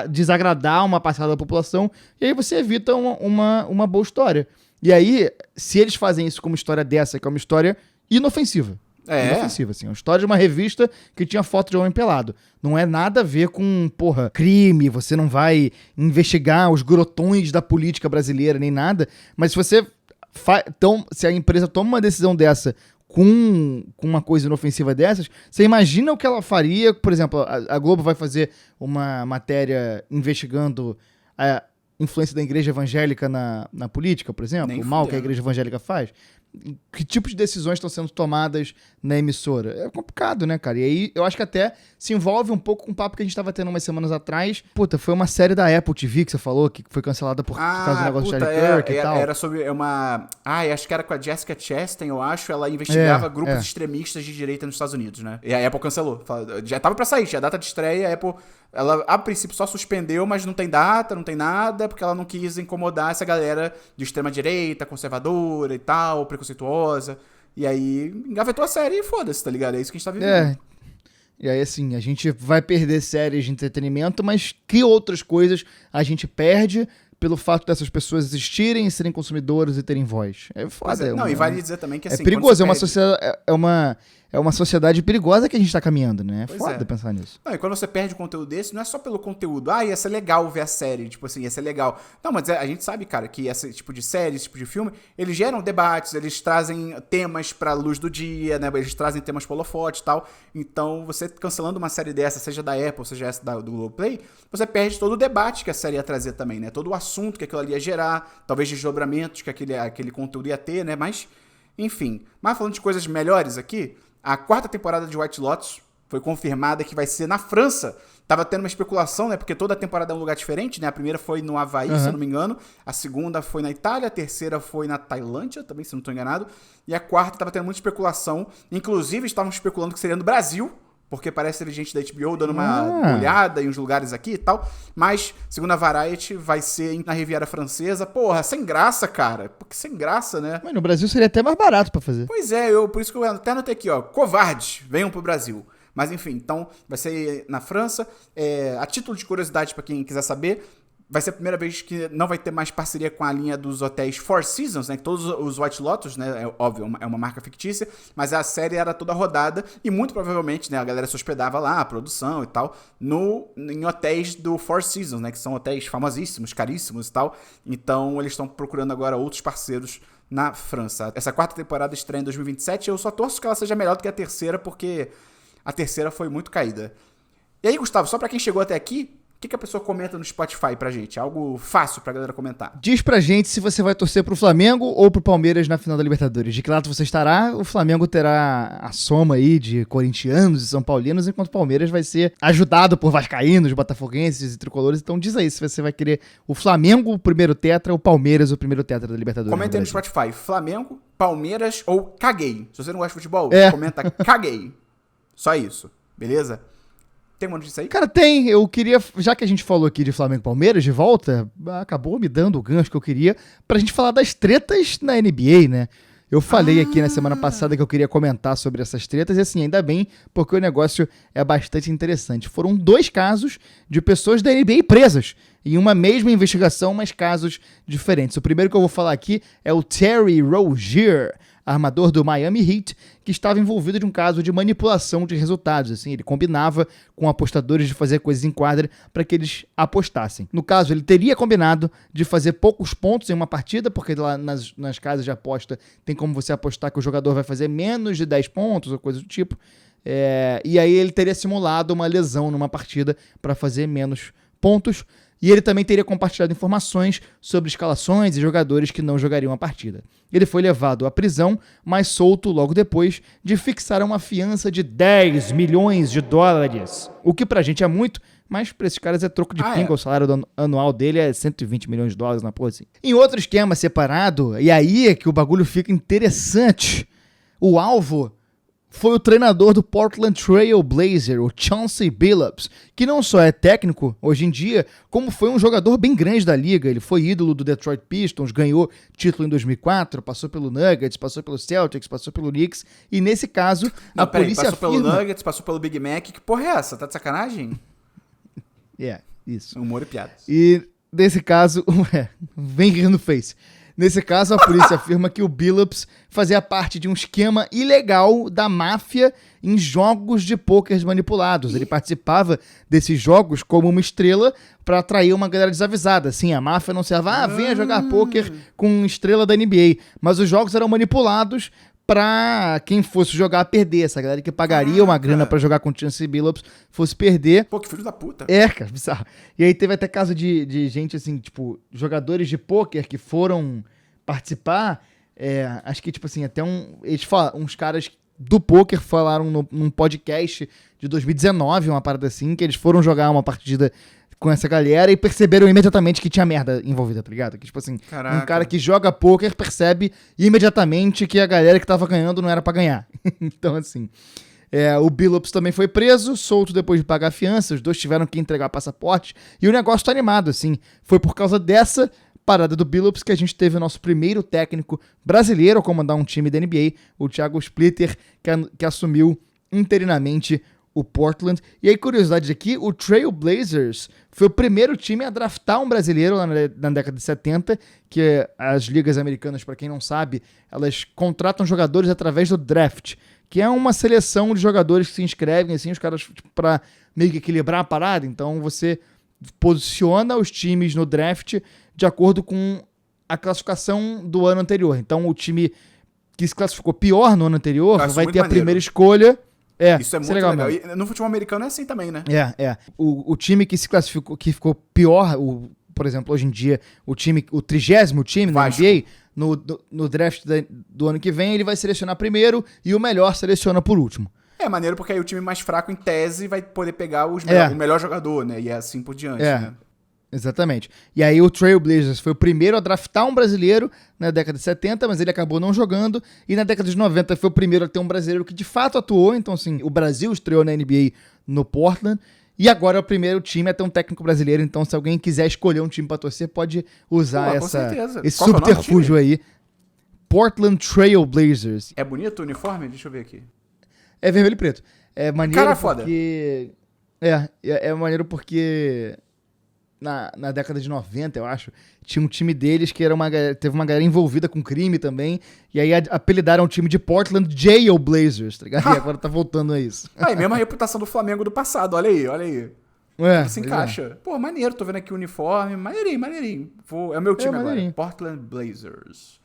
desagradar uma parcela da população, e aí você evita uma boa história. E aí, se eles fazem isso como história dessa, que é uma história inofensiva. Inofensiva, assim. Uma história de uma revista que tinha foto de homem pelado. Não é nada a ver com, crime, você não vai investigar os grotões da política brasileira, nem nada. Mas se você se a empresa toma uma decisão dessa com uma coisa inofensiva dessas, você imagina o que ela faria, por exemplo, a Globo vai fazer uma matéria investigando a influência da igreja evangélica na política, por exemplo, o mal que a igreja evangélica faz. Que tipo de decisões estão sendo tomadas na emissora? É complicado, né, cara? E aí eu acho que até se envolve um pouco com o papo que a gente tava tendo umas semanas atrás. Foi uma série da Apple TV que você falou, que foi cancelada por causa do negócio do Charlie Kirk e tal. Era sobre uma... acho que era com a Jessica Chastain, eu acho. Ela investigava grupos extremistas de direita nos Estados Unidos, né? E a Apple cancelou. Já tava pra sair, tinha data de estreia, a Apple... Ela, a princípio, só suspendeu, mas não tem data, não tem nada, porque ela não quis incomodar essa galera de extrema-direita, conservadora e tal, preconceituosa. E aí, engavetou a série e foda-se, tá ligado? É isso que a gente tá vivendo. E aí, assim, a gente vai perder séries de entretenimento, mas que outras coisas a gente perde pelo fato dessas pessoas existirem, serem consumidores e terem voz? É foda. E vale dizer também que, assim... É perigoso, é uma sociedade perigosa que a gente tá caminhando, né? É foda pensar nisso. Não, e quando você perde conteúdo desse, não é só pelo conteúdo. Ia ser legal ver a série, tipo assim, ia ser legal. Não, mas a gente sabe, cara, que esse tipo de série, esse tipo de filme, eles geram debates, eles trazem temas pra luz do dia, né? Eles trazem temas pro holofote e tal. Então, você cancelando uma série dessa, seja da Apple, seja essa do Globoplay, você perde todo o debate que a série ia trazer também, né? Todo o assunto que aquilo ali ia gerar, talvez desdobramentos que aquele conteúdo ia ter, né? Mas, enfim. Mas falando de coisas melhores aqui... A 4ª temporada de White Lotus foi confirmada que vai ser na França. Tava tendo uma especulação, né? Porque toda a temporada é um lugar diferente, né? A primeira foi no Havaí, se eu não me engano. A segunda foi na Itália. A terceira foi na Tailândia, também, se eu não estou enganado. E a 4ª tava tendo muita especulação. Inclusive, estavam especulando que seria no Brasil. Porque parece que teve gente da HBO dando uma olhada em uns lugares aqui e tal. Mas, segundo a Variety, vai ser na Riviera Francesa. Porra, sem graça, cara. Porque sem graça, né? Mas no Brasil seria até mais barato pra fazer. Pois é, por isso que eu até anotei aqui, ó. Covardes, venham pro Brasil. Mas enfim, então vai ser na França. A título de curiosidade pra quem quiser saber... Vai ser a primeira vez que não vai ter mais parceria com a linha dos hotéis Four Seasons, né? Que todos os White Lotus, né? É óbvio, é uma marca fictícia, mas a série era toda rodada e muito provavelmente, né? A galera se hospedava lá, a produção e tal, em hotéis do Four Seasons, né? Que são hotéis famosíssimos, caríssimos e tal. Então eles estão procurando agora outros parceiros na França. Essa 4ª temporada estreia em 2027. Eu só torço que ela seja melhor do que a terceira, porque a terceira foi muito caída. E aí, Gustavo, só pra quem chegou até aqui, que a pessoa comenta no Spotify pra gente? Algo fácil pra galera comentar. Diz pra gente se você vai torcer pro Flamengo ou pro Palmeiras na final da Libertadores. De que lado você estará, o Flamengo terá a soma aí de corintianos e são paulinos, enquanto o Palmeiras vai ser ajudado por vascaínos, botafoguenses e tricolores. Então diz aí se você vai querer o Flamengo o primeiro tetra ou o Palmeiras o primeiro tetra da Libertadores. Comenta aí no Spotify, Flamengo, Palmeiras ou caguei. Se você não gosta de futebol, comenta caguei. Só isso, beleza? Tem uma notícia aí? Cara, tem. Eu queria, já que a gente falou aqui de Flamengo e Palmeiras de volta, acabou me dando o gancho que eu queria pra gente falar das tretas na NBA, né? Eu falei aqui na semana passada que eu queria comentar sobre essas tretas e assim, ainda bem, porque o negócio é bastante interessante. Foram 2 casos de pessoas da NBA presas em uma mesma investigação, mas casos diferentes. O primeiro que eu vou falar aqui é o Terry Rozier, armador do Miami Heat, que estava envolvido de um caso de manipulação de resultados. Assim, ele combinava com apostadores de fazer coisas em quadra para que eles apostassem. No caso, ele teria combinado de fazer poucos pontos em uma partida, porque lá nas casas de aposta tem como você apostar que o jogador vai fazer menos de 10 pontos ou coisa do tipo. E aí ele teria simulado uma lesão numa partida para fazer menos pontos. E ele também teria compartilhado informações sobre escalações e jogadores que não jogariam a partida. Ele foi levado à prisão, mas solto logo depois de fixar uma fiança de $10 milhões. O que pra gente é muito, mas pra esses caras é troco de pinga. O salário anual dele é $120 milhões na porra assim. Em outro esquema separado, e aí é que o bagulho fica interessante, o alvo foi o treinador do Portland Trail Blazers, o Chauncey Billups, que não só é técnico hoje em dia, como foi um jogador bem grande da liga. Ele foi ídolo do Detroit Pistons, ganhou título em 2004, passou pelo Nuggets, passou pelo Celtics, passou pelo Knicks, e nesse caso, a polícia passou pelo Nuggets, passou pelo Big Mac. Que porra é essa? Tá de sacanagem? Isso. Humor e piadas. E nesse caso, vem rir no Face. Nesse caso, a polícia afirma que o Billups fazia parte de um esquema ilegal da máfia em jogos de pôquer manipulados. Ele participava desses jogos como uma estrela para atrair uma galera desavisada. Assim, a máfia anunciava, venha jogar pôquer com estrela da NBA. Mas os jogos eram manipulados pra quem fosse jogar perder. Essa galera que pagaria uma grana pra jogar com o Chauncey Billups fosse perder. Pô, que filho da puta. Cara, bizarro. E aí teve até caso de gente, assim, tipo, jogadores de pôquer que foram participar. Acho que, tipo assim, até uns caras do pôquer falaram num podcast de 2019, uma parada assim, que eles foram jogar uma partida com essa galera e perceberam imediatamente que tinha merda envolvida, tá ligado? Que, tipo assim, um cara que joga pôquer percebe imediatamente que a galera que tava ganhando não era pra ganhar. Então, assim, o Billups também foi preso, solto depois de pagar a fiança, os dois tiveram que entregar passaporte, e o negócio tá animado, assim. Foi por causa dessa parada do Billups que a gente teve o nosso primeiro técnico brasileiro a comandar um time da NBA, o Thiago Splitter, que assumiu interinamente o Portland. E aí, curiosidade aqui, o Trail Blazers foi o primeiro time a draftar um brasileiro lá na década de 70, que as ligas americanas, para quem não sabe, elas contratam jogadores através do draft, que é uma seleção de jogadores que se inscrevem, assim, os caras, tipo, pra meio que equilibrar a parada. Então, você posiciona os times no draft de acordo com a classificação do ano anterior. Então, o time que se classificou pior no ano anterior vai ter a primeira escolha. Isso é muito legal. E no futebol americano é assim também, né? O time que se classificou, que ficou pior, por exemplo, hoje em dia, o 30º time na NBA, no draft do ano que vem, ele vai selecionar primeiro e o melhor seleciona por último. É maneiro porque aí o time mais fraco, em tese, vai poder pegar o melhor jogador, né? E é assim por diante, né? Exatamente. E aí o Trail Blazers foi o primeiro a draftar um brasileiro na década de 70, mas ele acabou não jogando. E na década de 90 foi o primeiro a ter um brasileiro que de fato atuou. Então, assim, o Brasil estreou na NBA no Portland. E agora é o primeiro time a ter um técnico brasileiro. Então, se alguém quiser escolher um time pra torcer, pode usar esse subterfúgio aí. Portland Trail Blazers. É bonito o uniforme? Deixa eu ver aqui. É vermelho e preto. É maneiro Cara, porque... foda. É maneiro porque... Na década de 90, eu acho, tinha um time deles que teve uma galera envolvida com crime também, e aí apelidaram o time de Portland Jail Blazers, tá ligado? E agora tá voltando a isso. Aí, mesmo a reputação do Flamengo do passado, olha aí. Se encaixa. Pô, maneiro, tô vendo aqui o uniforme, maneirinho. É o meu time agora, Portland Blazers.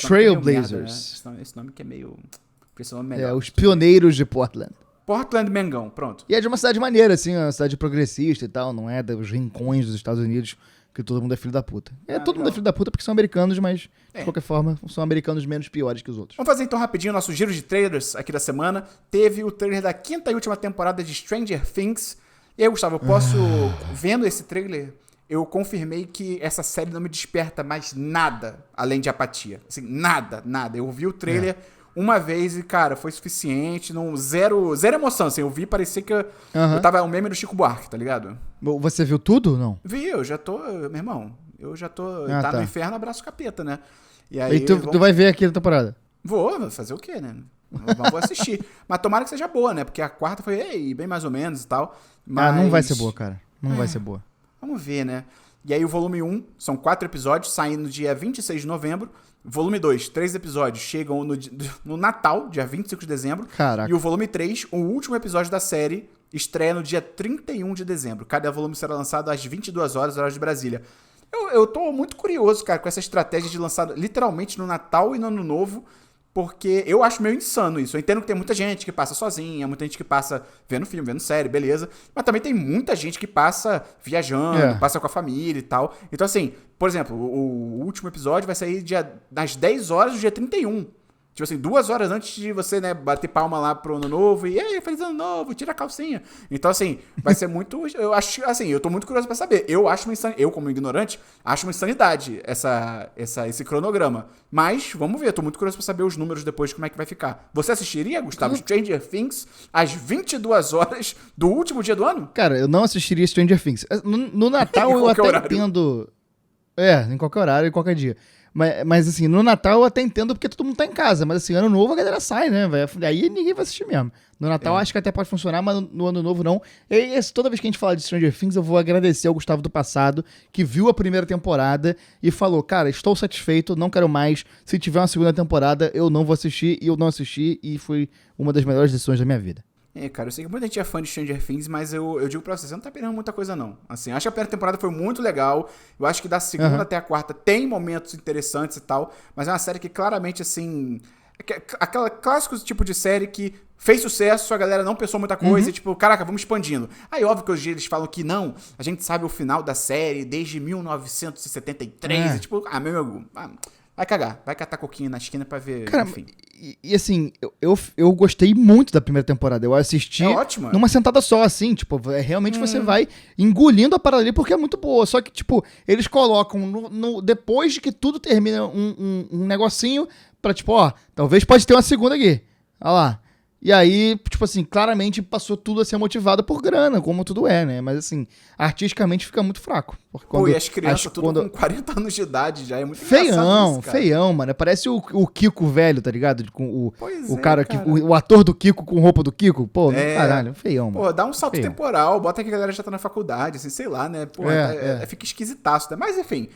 Trail Blazers. Merda, né? Esse nome que é meio... Esse nome melhor. Os pioneiros de Portland. Portland, Mengão, pronto. E é de uma cidade maneira, assim, uma cidade progressista e tal, não é dos rincões dos Estados Unidos que todo mundo é filho da puta. Todo mundo é filho da puta porque são americanos, mas de qualquer forma são americanos menos piores que os outros. Vamos fazer então rapidinho o nosso giro de trailers aqui da semana. Teve o trailer da 5ª e última temporada de Stranger Things. E aí, Gustavo, eu posso, vendo esse trailer, eu confirmei que essa série não me desperta mais nada além de apatia. Assim, nada. Eu vi o trailer uma vez e, cara, foi suficiente. Zero emoção, assim. Eu vi, parecia que eu tava o meme do Chico Buarque, tá ligado? Você viu tudo ou não? Vi, eu já tô, meu irmão, tá no inferno, abraço capeta, né? E aí, tu vai ver aqui na temporada? Vou fazer o quê, né? Vou assistir. Mas tomara que seja boa, né? Porque a 4ª foi, bem mais ou menos e tal. Mas... não vai ser boa, cara. Não vai ser boa. Vamos ver, né? E aí o volume 1, são 4 episódios, saindo no dia 26 de novembro. Volume 2, 3 episódios, chegam no Natal, dia 25 de dezembro. Caraca. E o volume 3, o último episódio da série, estreia no dia 31 de dezembro. Cada volume será lançado às 22 horas de Brasília. Eu tô muito curioso, cara, com essa estratégia de lançar literalmente no Natal e no Ano Novo, porque eu acho meio insano isso. Eu entendo que tem muita gente que passa sozinha, muita gente que passa vendo filme, vendo série, beleza. Mas também tem muita gente que passa viajando, passa com a família e tal. Então, assim, por exemplo, o último episódio vai sair às 10 horas do dia 31. Tipo assim, 2 horas antes de você, né, bater palma lá pro Ano Novo e aí, feliz Ano Novo, tira a calcinha. Então, assim, vai ser muito... Eu acho, assim, eu tô muito curioso pra saber. Eu acho uma insanidade, eu como ignorante, acho uma insanidade esse cronograma. Mas, vamos ver, tô muito curioso pra saber os números depois, como é que vai ficar. Você assistiria, Gustavo, Stranger Things às 22 horas do último dia do ano? Cara, eu não assistiria Stranger Things. No Natal eu até entendo... em qualquer horário, em qualquer dia. Mas assim, no Natal eu até entendo porque todo mundo tá em casa. Mas assim, Ano Novo a galera sai, né? Aí ninguém vai assistir mesmo. No Natal acho que até pode funcionar, mas no Ano Novo não. E toda vez que a gente fala de Stranger Things, eu vou agradecer ao Gustavo do passado, que viu a primeira temporada e falou, cara, estou satisfeito, não quero mais. Se tiver uma segunda temporada, eu não vou assistir. E eu não assisti e foi uma das melhores decisões da minha vida. Cara, eu sei que muita gente é fã de Stranger Things, mas eu digo pra você não tá perdendo muita coisa, não. Assim, acho que a primeira temporada foi muito legal. Eu acho que da segunda até a 4ª tem momentos interessantes e tal, mas é uma série que claramente, assim... Aquela clássico tipo de série que fez sucesso, a galera não pensou muita coisa e tipo, caraca, vamos expandindo. Aí, óbvio que hoje eles falam que não, a gente sabe o final da série desde 1973, e tipo, meu amigo... Vai cagar, vai catar coquinha na esquina pra ver, cara, enfim. E assim, eu gostei muito da primeira temporada. Eu assisti numa sentada só, assim, tipo, realmente você vai engolindo a parada ali porque é muito boa. Só que, tipo, eles colocam depois de que tudo termina um negocinho pra, tipo, talvez pode ter uma segunda aqui. Olha lá. E aí, tipo assim, claramente passou tudo a ser motivado por grana, como tudo é, né? Mas assim, artisticamente fica muito fraco. E as crianças tudo com 40 anos de idade já, é muito engraçado isso, cara. Feião, mano. Parece o Kiko velho, tá ligado? Com o cara. O ator do Kiko com roupa do Kiko. Pô, caralho, feião, mano. Pô, dá um salto temporal, bota que a galera já tá na faculdade, assim, sei lá, né? Pô, fica esquisitaço, né? Mas enfim...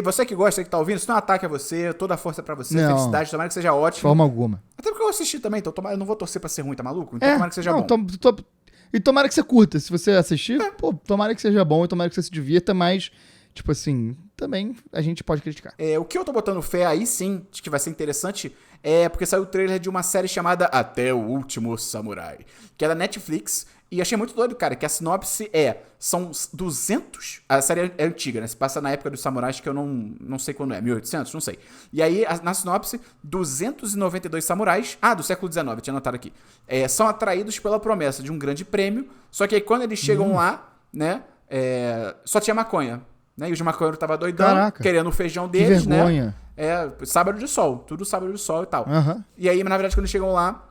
Você que gosta, que tá ouvindo, isso não é um ataque a você, toda a força pra você, felicidade, tomara que seja ótimo. De forma alguma. Até porque eu assisti também, então eu não vou torcer pra ser ruim, tá maluco? Então tomara que seja bom. E tomara que você curta, se você assistir, tomara que seja bom e tomara que você se divirta, mas, tipo assim, também a gente pode criticar. O que eu tô botando fé aí sim, de que vai ser interessante, é porque saiu o trailer de uma série chamada Até o Último Samurai, que é da Netflix. E achei muito doido, cara, que a sinopse são 200... A série é antiga, né? Se passa na época dos samurais, que eu não sei quando é, 1800? Não sei. E aí, na sinopse, 292 samurais... do século XIX, eu tinha anotado aqui. São atraídos pela promessa de um grande prêmio, só que aí quando eles chegam lá, né? Só tinha maconha, né? E os maconheiros estavam doidão, querendo o feijão deles, que vergonha. Né? Sábado de sol, tudo sábado de sol e tal. E aí, na verdade, quando eles chegam lá,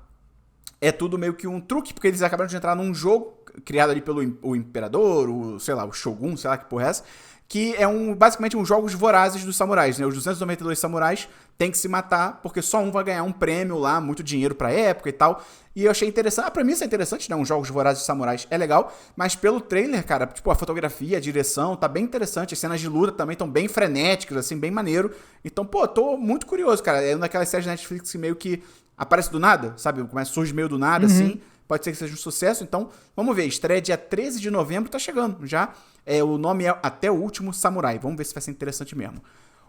é tudo meio que um truque, porque eles acabaram de entrar num jogo criado ali pelo o imperador, o Shogun, sei lá que porra é essa, que é basicamente jogos vorazes dos samurais, né? Os 292 samurais têm que se matar, porque só um vai ganhar um prêmio lá, muito dinheiro pra época e tal. E eu achei interessante, a premissa é interessante, né? Jogos vorazes de samurais é legal, mas pelo trailer, cara, tipo, a fotografia, a direção, tá bem interessante, as cenas de luta também estão bem frenéticas, assim, bem maneiro. Então, tô muito curioso, cara. É uma daquelas séries da Netflix que meio que aparece do nada, sabe? Surge meio do nada, assim. Pode ser que seja um sucesso. Então, vamos ver. Estreia dia 13 de novembro, tá chegando já. O nome é Até o Último Samurai. Vamos ver se vai ser interessante mesmo.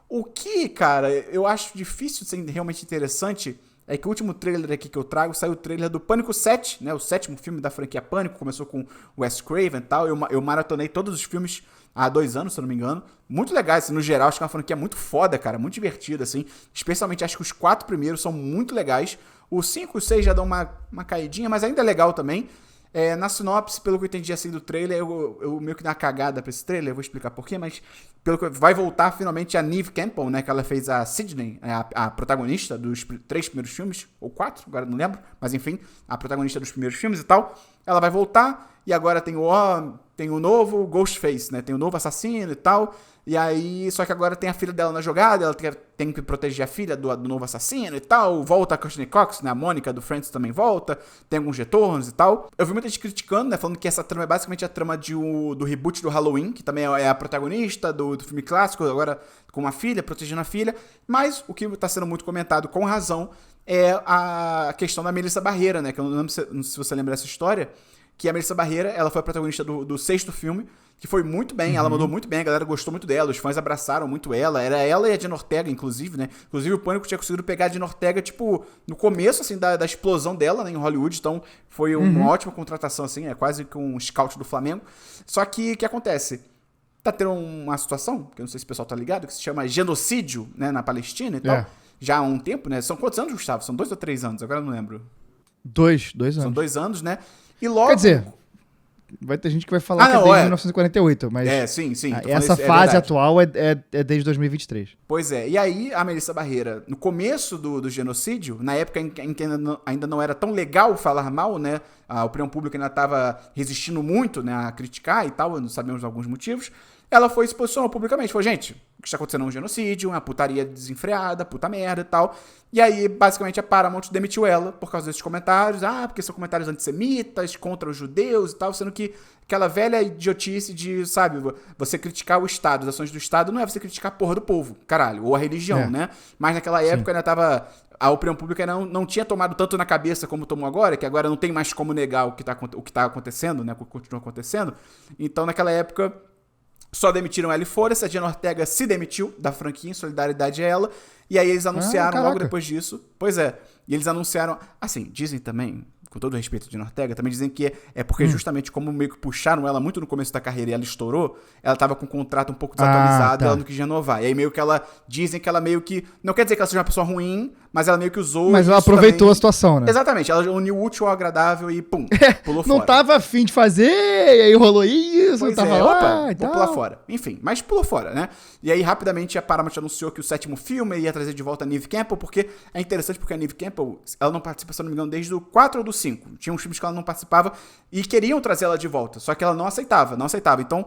O que, cara, eu acho difícil de ser realmente interessante é que o último trailer aqui que eu trago saiu o trailer do Pânico 7, né? O 7º filme da franquia Pânico, começou com o Wes Craven e tal. Eu maratonei todos os filmes há 2 anos, se eu não me engano. Muito legais, assim, no geral, acho que é uma franquia muito foda, cara, muito divertida, assim. Especialmente acho que os 4 primeiros são muito legais. O 5 e o 6 já dão uma caidinha, mas ainda é legal também. Na sinopse, pelo que eu entendi assim do trailer, eu meio que dei uma cagada pra esse trailer, eu vou explicar porquê, mas vai voltar finalmente a Neve Campbell, né, que ela fez a Sydney, a protagonista dos 3 primeiros filmes, ou 4, agora não lembro, mas enfim, a protagonista dos primeiros filmes e tal, ela vai voltar, e agora tem o novo Ghostface, né, tem o novo assassino e tal, e aí, só que agora tem a filha dela na jogada, ela tem que proteger a filha do novo assassino e tal, volta a Courtney Cox, né, a Mônica do Friends também volta, tem alguns retornos e tal. Eu vi muita gente criticando, né, falando que essa trama é basicamente a trama do reboot do Halloween, que também é a protagonista do filme clássico, agora com uma filha, protegendo a filha, mas o que está sendo muito comentado com razão é a questão da Melissa Barreira, né, que eu não lembro se você lembra dessa história, que a Melissa Barreira, ela foi a protagonista do 6º filme, que foi muito bem, ela mandou muito bem, a galera gostou muito dela, os fãs abraçaram muito ela, era ela e a Jenna Ortega, inclusive, né? Inclusive o Pânico tinha conseguido pegar a Jenna Ortega, tipo, no começo, assim, da explosão dela, né, em Hollywood, então foi uma ótima contratação, assim, é quase que um scout do Flamengo. Só que, o que acontece? Tá tendo uma situação, que eu não sei se o pessoal tá ligado, que se chama genocídio, né, na Palestina e tal, já há um tempo, né? São quantos anos, Gustavo? São 2 ou 3 anos? Agora eu não lembro. 2 anos. São 2 anos, né? E logo... Quer dizer... Vai ter gente que vai falar que é desde 1948, mas... Sim. Essa fase atual é desde 2023. Pois é. E aí, a Melissa Barreira, no começo do genocídio, na época em que ainda não era tão legal falar mal, né? A opinião pública ainda estava resistindo muito, né, a criticar e tal, não sabemos alguns motivos. Ela foi e se posicionou publicamente. Falou, gente, o que está acontecendo é um genocídio, uma putaria desenfreada, puta merda e tal. E aí, basicamente, a Paramount demitiu ela por causa desses comentários. Porque são comentários antissemitas, contra os judeus e tal. Sendo que aquela velha idiotice de, sabe, você criticar o Estado, as ações do Estado, não é você criticar a porra do povo, caralho, ou a religião, né? Mas naquela época ainda tava... A opinião pública não tinha tomado tanto na cabeça como tomou agora, que agora não tem mais como negar o que tá acontecendo, né? O que continua acontecendo. Então, naquela época... Só demitiram ela e foda-se, a Jenna Ortega se demitiu da franquia em solidariedade a ela, e aí eles anunciaram logo depois disso, e eles anunciaram, assim, dizem também, com todo respeito a Jenna Ortega, também dizem que é porque justamente como meio que puxaram ela muito no começo da carreira e ela estourou, ela tava com o contrato um pouco desatualizado, ela não quis renovar, e aí meio que dizem que ela meio que, não quer dizer que ela seja uma pessoa ruim, mas ela meio que usou... Mas ela aproveitou também a situação, né? Exatamente, ela uniu o útil ao agradável e pum, pulou fora. Não tava afim de fazer, e aí rolou isso, pois tava lá opa, e tal. Vou pular fora. Enfim, mas pulou fora, né? E aí, rapidamente, a Paramount anunciou que o 7º filme ia trazer de volta a Neve Campbell, porque é interessante porque a Neve Campbell, ela não participa, se eu não me engano, desde o 4 ou do 5. Tinha uns filmes que ela não participava e queriam trazer ela de volta, só que ela não aceitava. Então,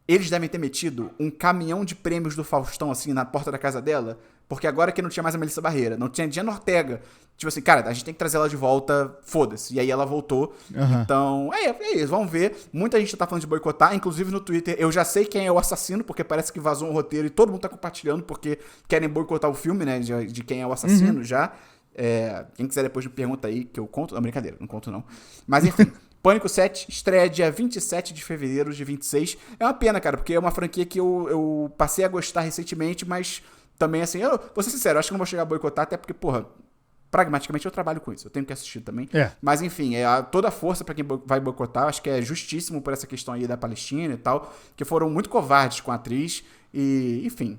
eles devem ter metido um caminhão de prêmios do Faustão, assim, na porta da casa dela, porque agora que não tinha mais a Melissa Barreira, não tinha a Jenna Ortega, tipo assim, cara, a gente tem que trazer ela de volta, foda-se. E aí ela voltou. Então, é isso, vamos ver. Muita gente tá falando de boicotar, inclusive no Twitter, eu já sei quem é o assassino, porque parece que vazou um roteiro e todo mundo tá compartilhando, porque querem boicotar o filme, né, de quem é o assassino já. Quem quiser depois me pergunta aí, que eu conto. Não, brincadeira, não conto não. Mas enfim, Pânico 7 estreia dia 27 de fevereiro de 26. É uma pena, cara, porque é uma franquia que eu passei a gostar recentemente, mas também, assim, eu vou ser sincero, eu acho que não vou chegar a boicotar, até porque, porra, pragmaticamente eu trabalho com isso, eu tenho que assistir também. Mas enfim, toda a força pra quem vai boicotar, acho que é justíssimo por essa questão aí da Palestina e tal, que foram muito covardes com a atriz e, enfim,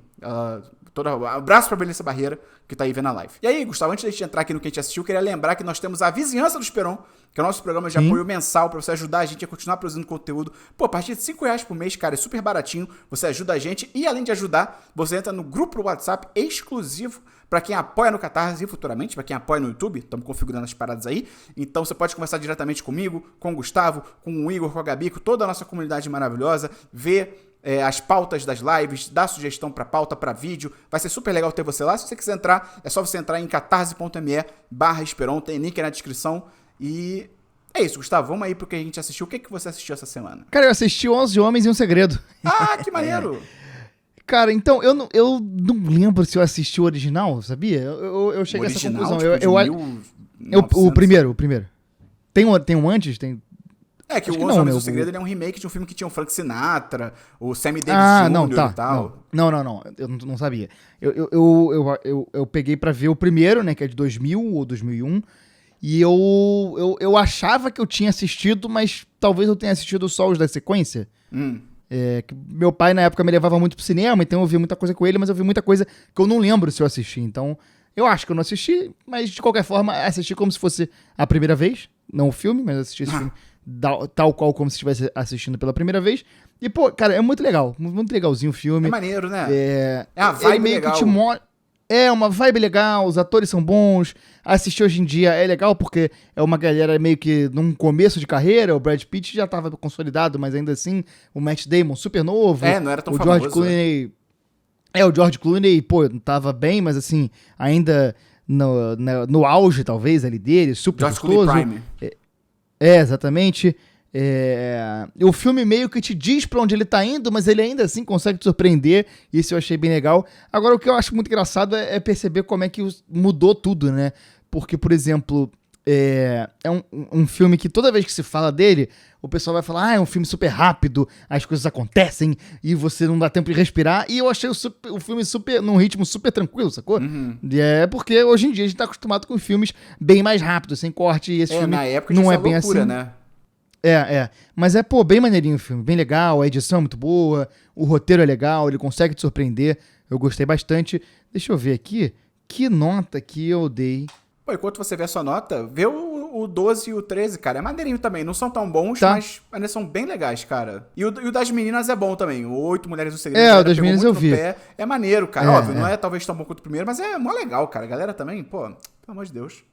abraço pra Melissa Barreira, que tá aí vendo a live. E aí, Gustavo, antes de a gente entrar aqui no que a gente assistiu, eu queria lembrar que nós temos a Vizinhança do Esperon, que é o nosso programa de apoio mensal pra você ajudar a gente a continuar produzindo conteúdo. Pô, a partir de R$5 por mês, cara, é super baratinho, você ajuda a gente e, além de ajudar, você entra no grupo do WhatsApp exclusivo pra quem apoia no Catarse e futuramente pra quem apoia no YouTube. Estamos configurando as paradas aí. Então você pode conversar diretamente comigo, com o Gustavo, com o Igor, com a Gabi, com toda a nossa comunidade maravilhosa, ver as pautas das lives, dar sugestão pra pauta, pra vídeo. Vai ser super legal ter você lá. Se você quiser entrar, é só você entrar em catarse.me/Esperon, tem link aí na descrição. E é isso, Gustavo, vamos aí pro que a gente assistiu. O que você assistiu essa semana? Cara, eu assisti 11 Homens e um Segredo. Ah, que maneiro! Cara, então, eu não lembro se eu assisti o original, sabia? Eu cheguei a essa conclusão. Tipo, o primeiro. Tem um antes? Tem É, que Acho o que 11 não, Homens né? do Segredo ele é um remake de um filme que tinha o Frank Sinatra, o Sammy Davis Ah, Jr. não, tá. e tal. Não. Eu não sabia. Eu peguei pra ver o primeiro, né? Que é de 2000 ou 2001. E eu achava que eu tinha assistido, mas talvez eu tenha assistido só os da sequência. Que meu pai, na época, me levava muito pro cinema, então eu vi muita coisa com ele, mas eu vi muita coisa que eu não lembro se eu assisti. Então, eu acho que eu não assisti, mas de qualquer forma, assisti como se fosse a primeira vez. Não o filme, mas assisti esse filme tal qual como se estivesse assistindo pela primeira vez. E, pô, cara, é muito legal. Muito legalzinho o filme. É maneiro, né? É uma vibe ele meio legal. que te mostra. É uma vibe legal, os atores são bons. Assistir hoje em dia é legal porque é uma galera meio que num começo de carreira. O Brad Pitt já tava consolidado, mas ainda assim, o Matt Damon super novo. Não era tão o famoso. George Clooney. O George Clooney, pô, não tava bem, mas assim, ainda no auge, talvez, ali dele, super George gostoso. Clooney Prime. Exatamente. O filme meio que te diz pra onde ele tá indo, mas ele ainda assim consegue te surpreender. Isso eu achei bem legal. Agora, o que eu acho muito engraçado é perceber como é que mudou tudo, né? Porque, por exemplo, é um filme que toda vez que se fala dele, o pessoal vai falar, é um filme super rápido, as coisas acontecem e você não dá tempo de respirar. E eu achei o filme num ritmo super tranquilo, sacou? Porque hoje em dia a gente tá acostumado com filmes bem mais rápidos, sem corte, e esse filme na época não tinha é essa bem loucura, assim. né? Mas pô, bem maneirinho o filme, bem legal, a edição é muito boa, o roteiro é legal, ele consegue te surpreender, eu gostei bastante. Deixa eu ver aqui, que nota que eu dei. Pô, enquanto você vê a sua nota, vê o 12 e o 13, cara, é maneirinho também, não são tão bons, Tá. mas ainda são bem legais, cara. E o das meninas é bom também, o 8 Mulheres do Segredo. O das meninas eu vi. É maneiro, cara, óbvio, não é talvez tão bom quanto o primeiro, mas é mó legal, cara, a galera também, pô, pelo amor de Deus.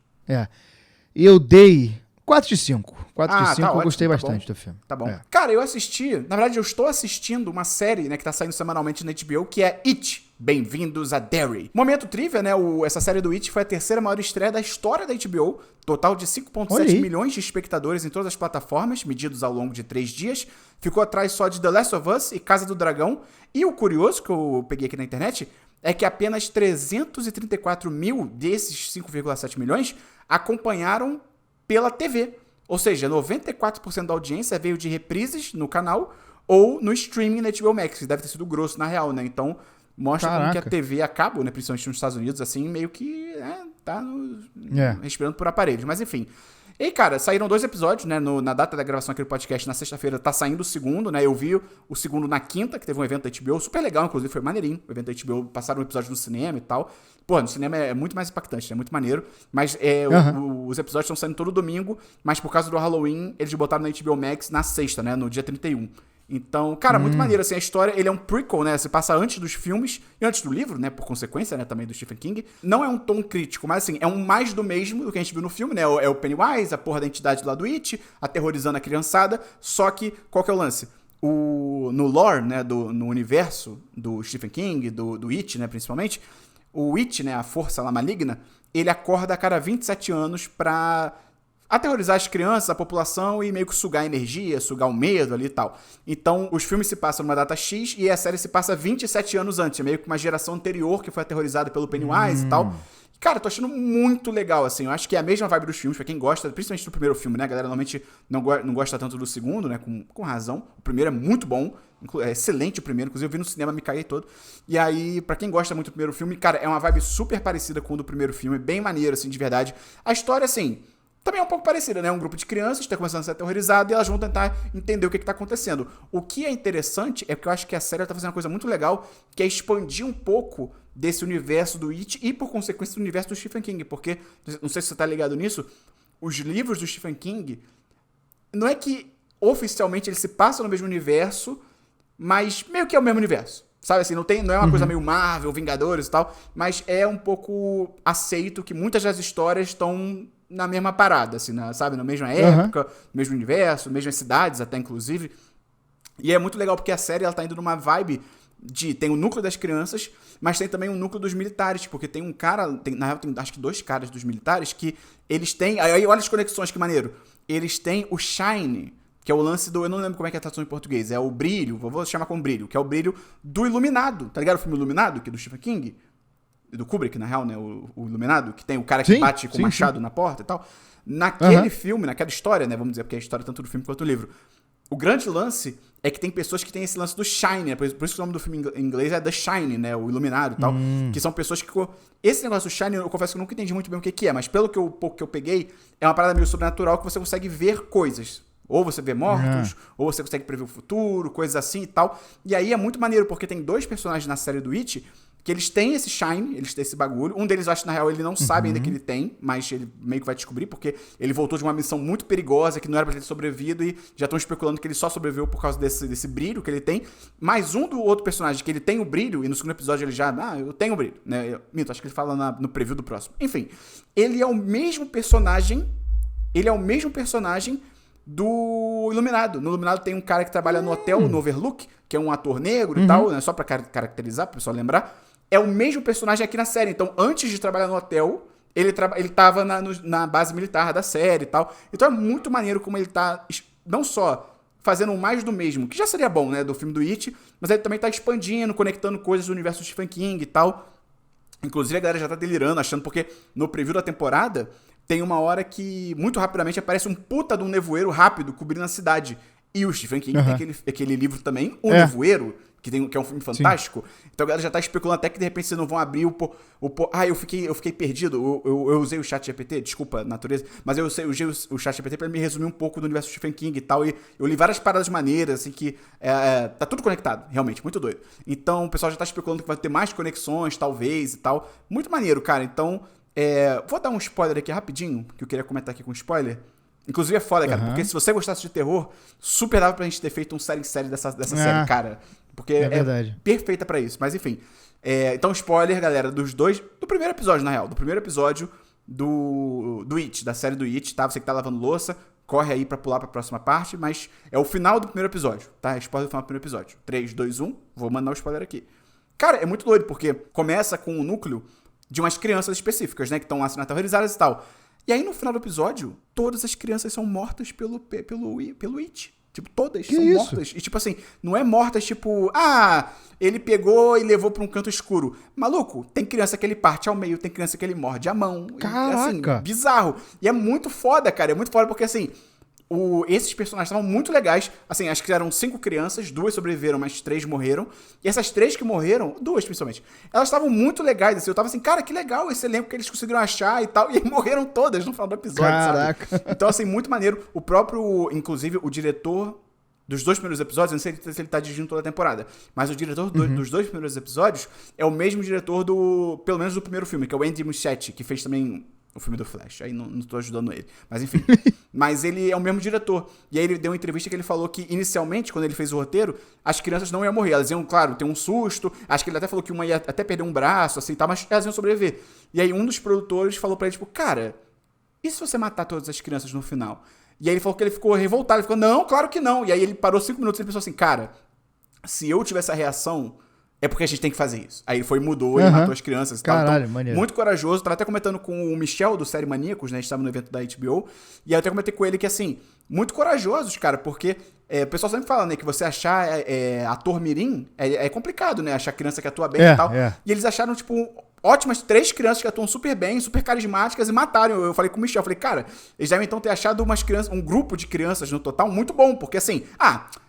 Eu dei 4 de 5. 4 de 5, tá eu ótimo, gostei tá bastante bom. do filme. Tá bom. Cara, eu assisti, na verdade eu estou assistindo uma série, né, que tá saindo semanalmente na HBO, que é It. Bem-vindos a Derry. Momento trivia, né, essa série do It foi a terceira maior estreia da história da HBO, total de 5,7 milhões de espectadores em todas as plataformas, medidos ao longo de 3 dias. Ficou atrás só de The Last of Us e Casa do Dragão. E o curioso, que eu peguei aqui na internet, é que apenas 334 mil desses 5,7 milhões acompanharam pela TV. Ou seja, 94% da audiência veio de reprises no canal ou no streaming na HBO Max, que deve ter sido grosso na real, né? Então, mostra como que a TV a cabo, né, principalmente nos Estados Unidos, assim, meio que tá respirando por aparelhos. Mas enfim. E, cara, saíram 2 episódios, né? Na data da gravação aqui do podcast, na sexta-feira, tá saindo o segundo, né? Eu vi o segundo na quinta, que teve um evento da HBO, super legal, inclusive, foi maneirinho. O evento da HBO, passaram um episódio no cinema e tal. Pô, no cinema é muito mais impactante, é muito maneiro. Mas os episódios estão saindo todo domingo, mas por causa do Halloween, eles botaram na HBO Max na sexta, né? No dia 31. Então, cara, muito maneiro, assim, a história, ele é um prequel, né, se passa antes dos filmes e antes do livro, né, por consequência, né, também do Stephen King. Não é um tom crítico, mas assim, é um mais do mesmo do que a gente viu no filme, né, é o Pennywise, a porra da entidade lá do It, aterrorizando a criançada, só que, qual que é o lance? No lore, né, no universo do Stephen King, do It, né, principalmente, o It, né, a força lá maligna, ele acorda a cada 27 anos pra aterrorizar as crianças, a população e meio que sugar a energia, sugar o medo ali e tal. Então, os filmes se passam numa data X e a série se passa 27 anos antes, meio que uma geração anterior que foi aterrorizada pelo Pennywise e tal. Cara, tô achando muito legal, assim, eu acho que é a mesma vibe dos filmes, pra quem gosta, principalmente do primeiro filme, né, a galera normalmente não gosta tanto do segundo, né, com razão. O primeiro é muito bom, é excelente o primeiro, inclusive eu vi no cinema, me caguei todo. E aí, pra quem gosta muito do primeiro filme, cara, é uma vibe super parecida com o do primeiro filme, bem maneiro, assim, de verdade. A história, assim, também é um pouco parecida, né? Um grupo de crianças está começando a ser aterrorizado e elas vão tentar entender o que está acontecendo. O que é interessante é que eu acho que a série está fazendo uma coisa muito legal, que é expandir um pouco desse universo do It e, por consequência, do universo do Stephen King. Porque, não sei se você está ligado nisso, os livros do Stephen King, não é que oficialmente eles se passam no mesmo universo, mas meio que é o mesmo universo. Sabe assim, não é uma coisa meio Marvel, Vingadores e tal, mas é um pouco aceito que muitas das histórias estão na mesma parada, assim, sabe? Na mesma época, no mesmo universo, mesmas cidades até, inclusive. E é muito legal porque a série, ela tá indo numa vibe tem o núcleo das crianças, mas tem também o núcleo dos militares, porque tem um cara, na real tem acho que 2 caras dos militares que eles têm, aí olha as conexões, que maneiro. Eles têm o Shine, que é o lance eu não lembro como é que é a tradução em português, é o brilho, vou chamar como brilho, que é o brilho do Iluminado, tá ligado? O filme Iluminado, que é do Stephen King. do Kubrick, na real, né? O Iluminado, que tem o cara que bate com o machado na porta e tal. Naquele filme, naquela história, né? Vamos dizer, porque é a história tanto do filme quanto do livro. O grande lance é que tem pessoas que têm esse lance do Shine, né? Por isso que o nome do filme em inglês é The Shine, né? O Iluminado e tal. Que são pessoas que... Esse negócio do Shine, eu confesso que eu nunca entendi muito bem o que é, mas pelo pouco que eu peguei, é uma parada meio sobrenatural que você consegue ver coisas. Ou você vê mortos, ou você consegue prever o futuro, coisas assim e tal. E aí é muito maneiro, porque tem 2 personagens na série do It que eles têm esse shine, eles têm esse bagulho. Um deles, eu acho que na real, ele não sabe ainda que ele tem, mas ele meio que vai descobrir, porque ele voltou de uma missão muito perigosa, que não era pra ele ter sobrevivido, e já estão especulando que ele só sobreviveu por causa desse brilho que ele tem. Mas um do outro personagem, que ele tem o brilho, e no segundo episódio ele já, eu tenho o brilho, né? Minto, acho que ele fala no preview do próximo. Enfim, ele é o mesmo personagem do Iluminado. No Iluminado tem um cara que trabalha no hotel, no Overlook, que é um ator negro e tal, né? Só pra caracterizar, pro pessoal lembrar. É o mesmo personagem aqui na série. Então, antes de trabalhar no hotel, ele tava na base militar da série e tal. Então é muito maneiro como ele tá, não só fazendo mais do mesmo, que já seria bom, né, do filme do It, mas ele também tá expandindo, conectando coisas do universo de Stephen King e tal. Inclusive a galera já tá delirando, achando, porque no preview da temporada tem uma hora que, muito rapidamente, aparece um puta de um nevoeiro rápido cobrindo a cidade. E o Stephen King tem aquele livro também, O Nevoeiro, que é um filme fantástico. Sim. Então a galera já tá especulando até que de repente vocês não vão abrir eu fiquei perdido. Eu usei o chat GPT, desculpa, natureza, mas eu usei o chat GPT pra me resumir um pouco do universo do Stephen King e tal. E eu li várias paradas maneiras, assim, que tá tudo conectado, realmente, muito doido. Então o pessoal já tá especulando que vai ter mais conexões, talvez, e tal. Muito maneiro, cara. Então, vou dar um spoiler aqui rapidinho, que eu queria comentar aqui com spoiler. Inclusive é foda, cara, porque se você gostasse de terror, super dava pra gente ter feito um série dessa série, cara. Porque é perfeita pra isso. Mas enfim. Então, spoiler, galera, do primeiro episódio, na real. Do primeiro episódio do It, da série do It, tá? Você que tá lavando louça, corre aí pra pular pra próxima parte, mas é o final do primeiro episódio, tá? Spoiler do final do primeiro episódio. 3, 2, 1, vou mandar o spoiler aqui. Cara, é muito doido, porque começa com o núcleo de umas crianças específicas, né? Que estão lá sendo aterrorizadas e tal. E aí, no final do episódio, todas as crianças são mortas pelo It. Tipo, todas são mortas. E, tipo assim, não é mortas, tipo... ele pegou e levou pra um canto escuro. Maluco, tem criança que ele parte ao meio, tem criança que ele morde a mão. Caraca! E, assim, bizarro. E é muito foda, cara. É muito foda porque, assim... esses personagens estavam muito legais. Assim, acho que eram 5 crianças, 2 sobreviveram, mas 3 morreram. E essas 3 que morreram, 2 principalmente, elas estavam muito legais. Assim, eu tava assim, cara, que legal esse elenco que eles conseguiram achar e tal. E aí morreram todas no final do episódio, caraca, sabe? Então, assim, muito maneiro. O próprio, inclusive, o diretor dos 2 primeiros episódios, eu não sei se ele tá dirigindo toda a temporada, mas o diretor dos 2 primeiros episódios é o mesmo diretor pelo menos do primeiro filme, que é o Andy Muschietti, que fez também o filme do Flash. Aí não tô ajudando ele. Mas enfim. Mas ele é o mesmo diretor. E aí ele deu uma entrevista que ele falou que, inicialmente, quando ele fez o roteiro, as crianças não iam morrer. Elas iam, claro, ter um susto. Acho que ele até falou que uma ia até perder um braço, assim, tá, mas elas iam sobreviver. E aí um dos produtores falou pra ele, tipo, cara, e se você matar todas as crianças no final? E aí ele falou que ele ficou revoltado. Ele ficou, não, claro que não. E aí ele parou 5 minutos e ele pensou assim, cara, se eu tivesse a reação... é porque a gente tem que fazer isso. Aí ele foi, mudou e matou as crianças e tal. Caralho, então, maneiro. muito corajoso. Tava até comentando com o Michel, do Série Maníacos, né? A gente tava no evento da HBO. E aí eu até comentei com ele que, assim, muito corajosos, cara, porque o pessoal sempre fala, né, que você achar ator mirim é complicado, né? Achar criança que atua bem e tal. E eles acharam, tipo, ótimas 3 crianças que atuam super bem, super carismáticas e mataram. Eu falei com o Michel, eu falei, cara, eles devem então ter achado umas crianças, um grupo de crianças no total muito bom, porque assim,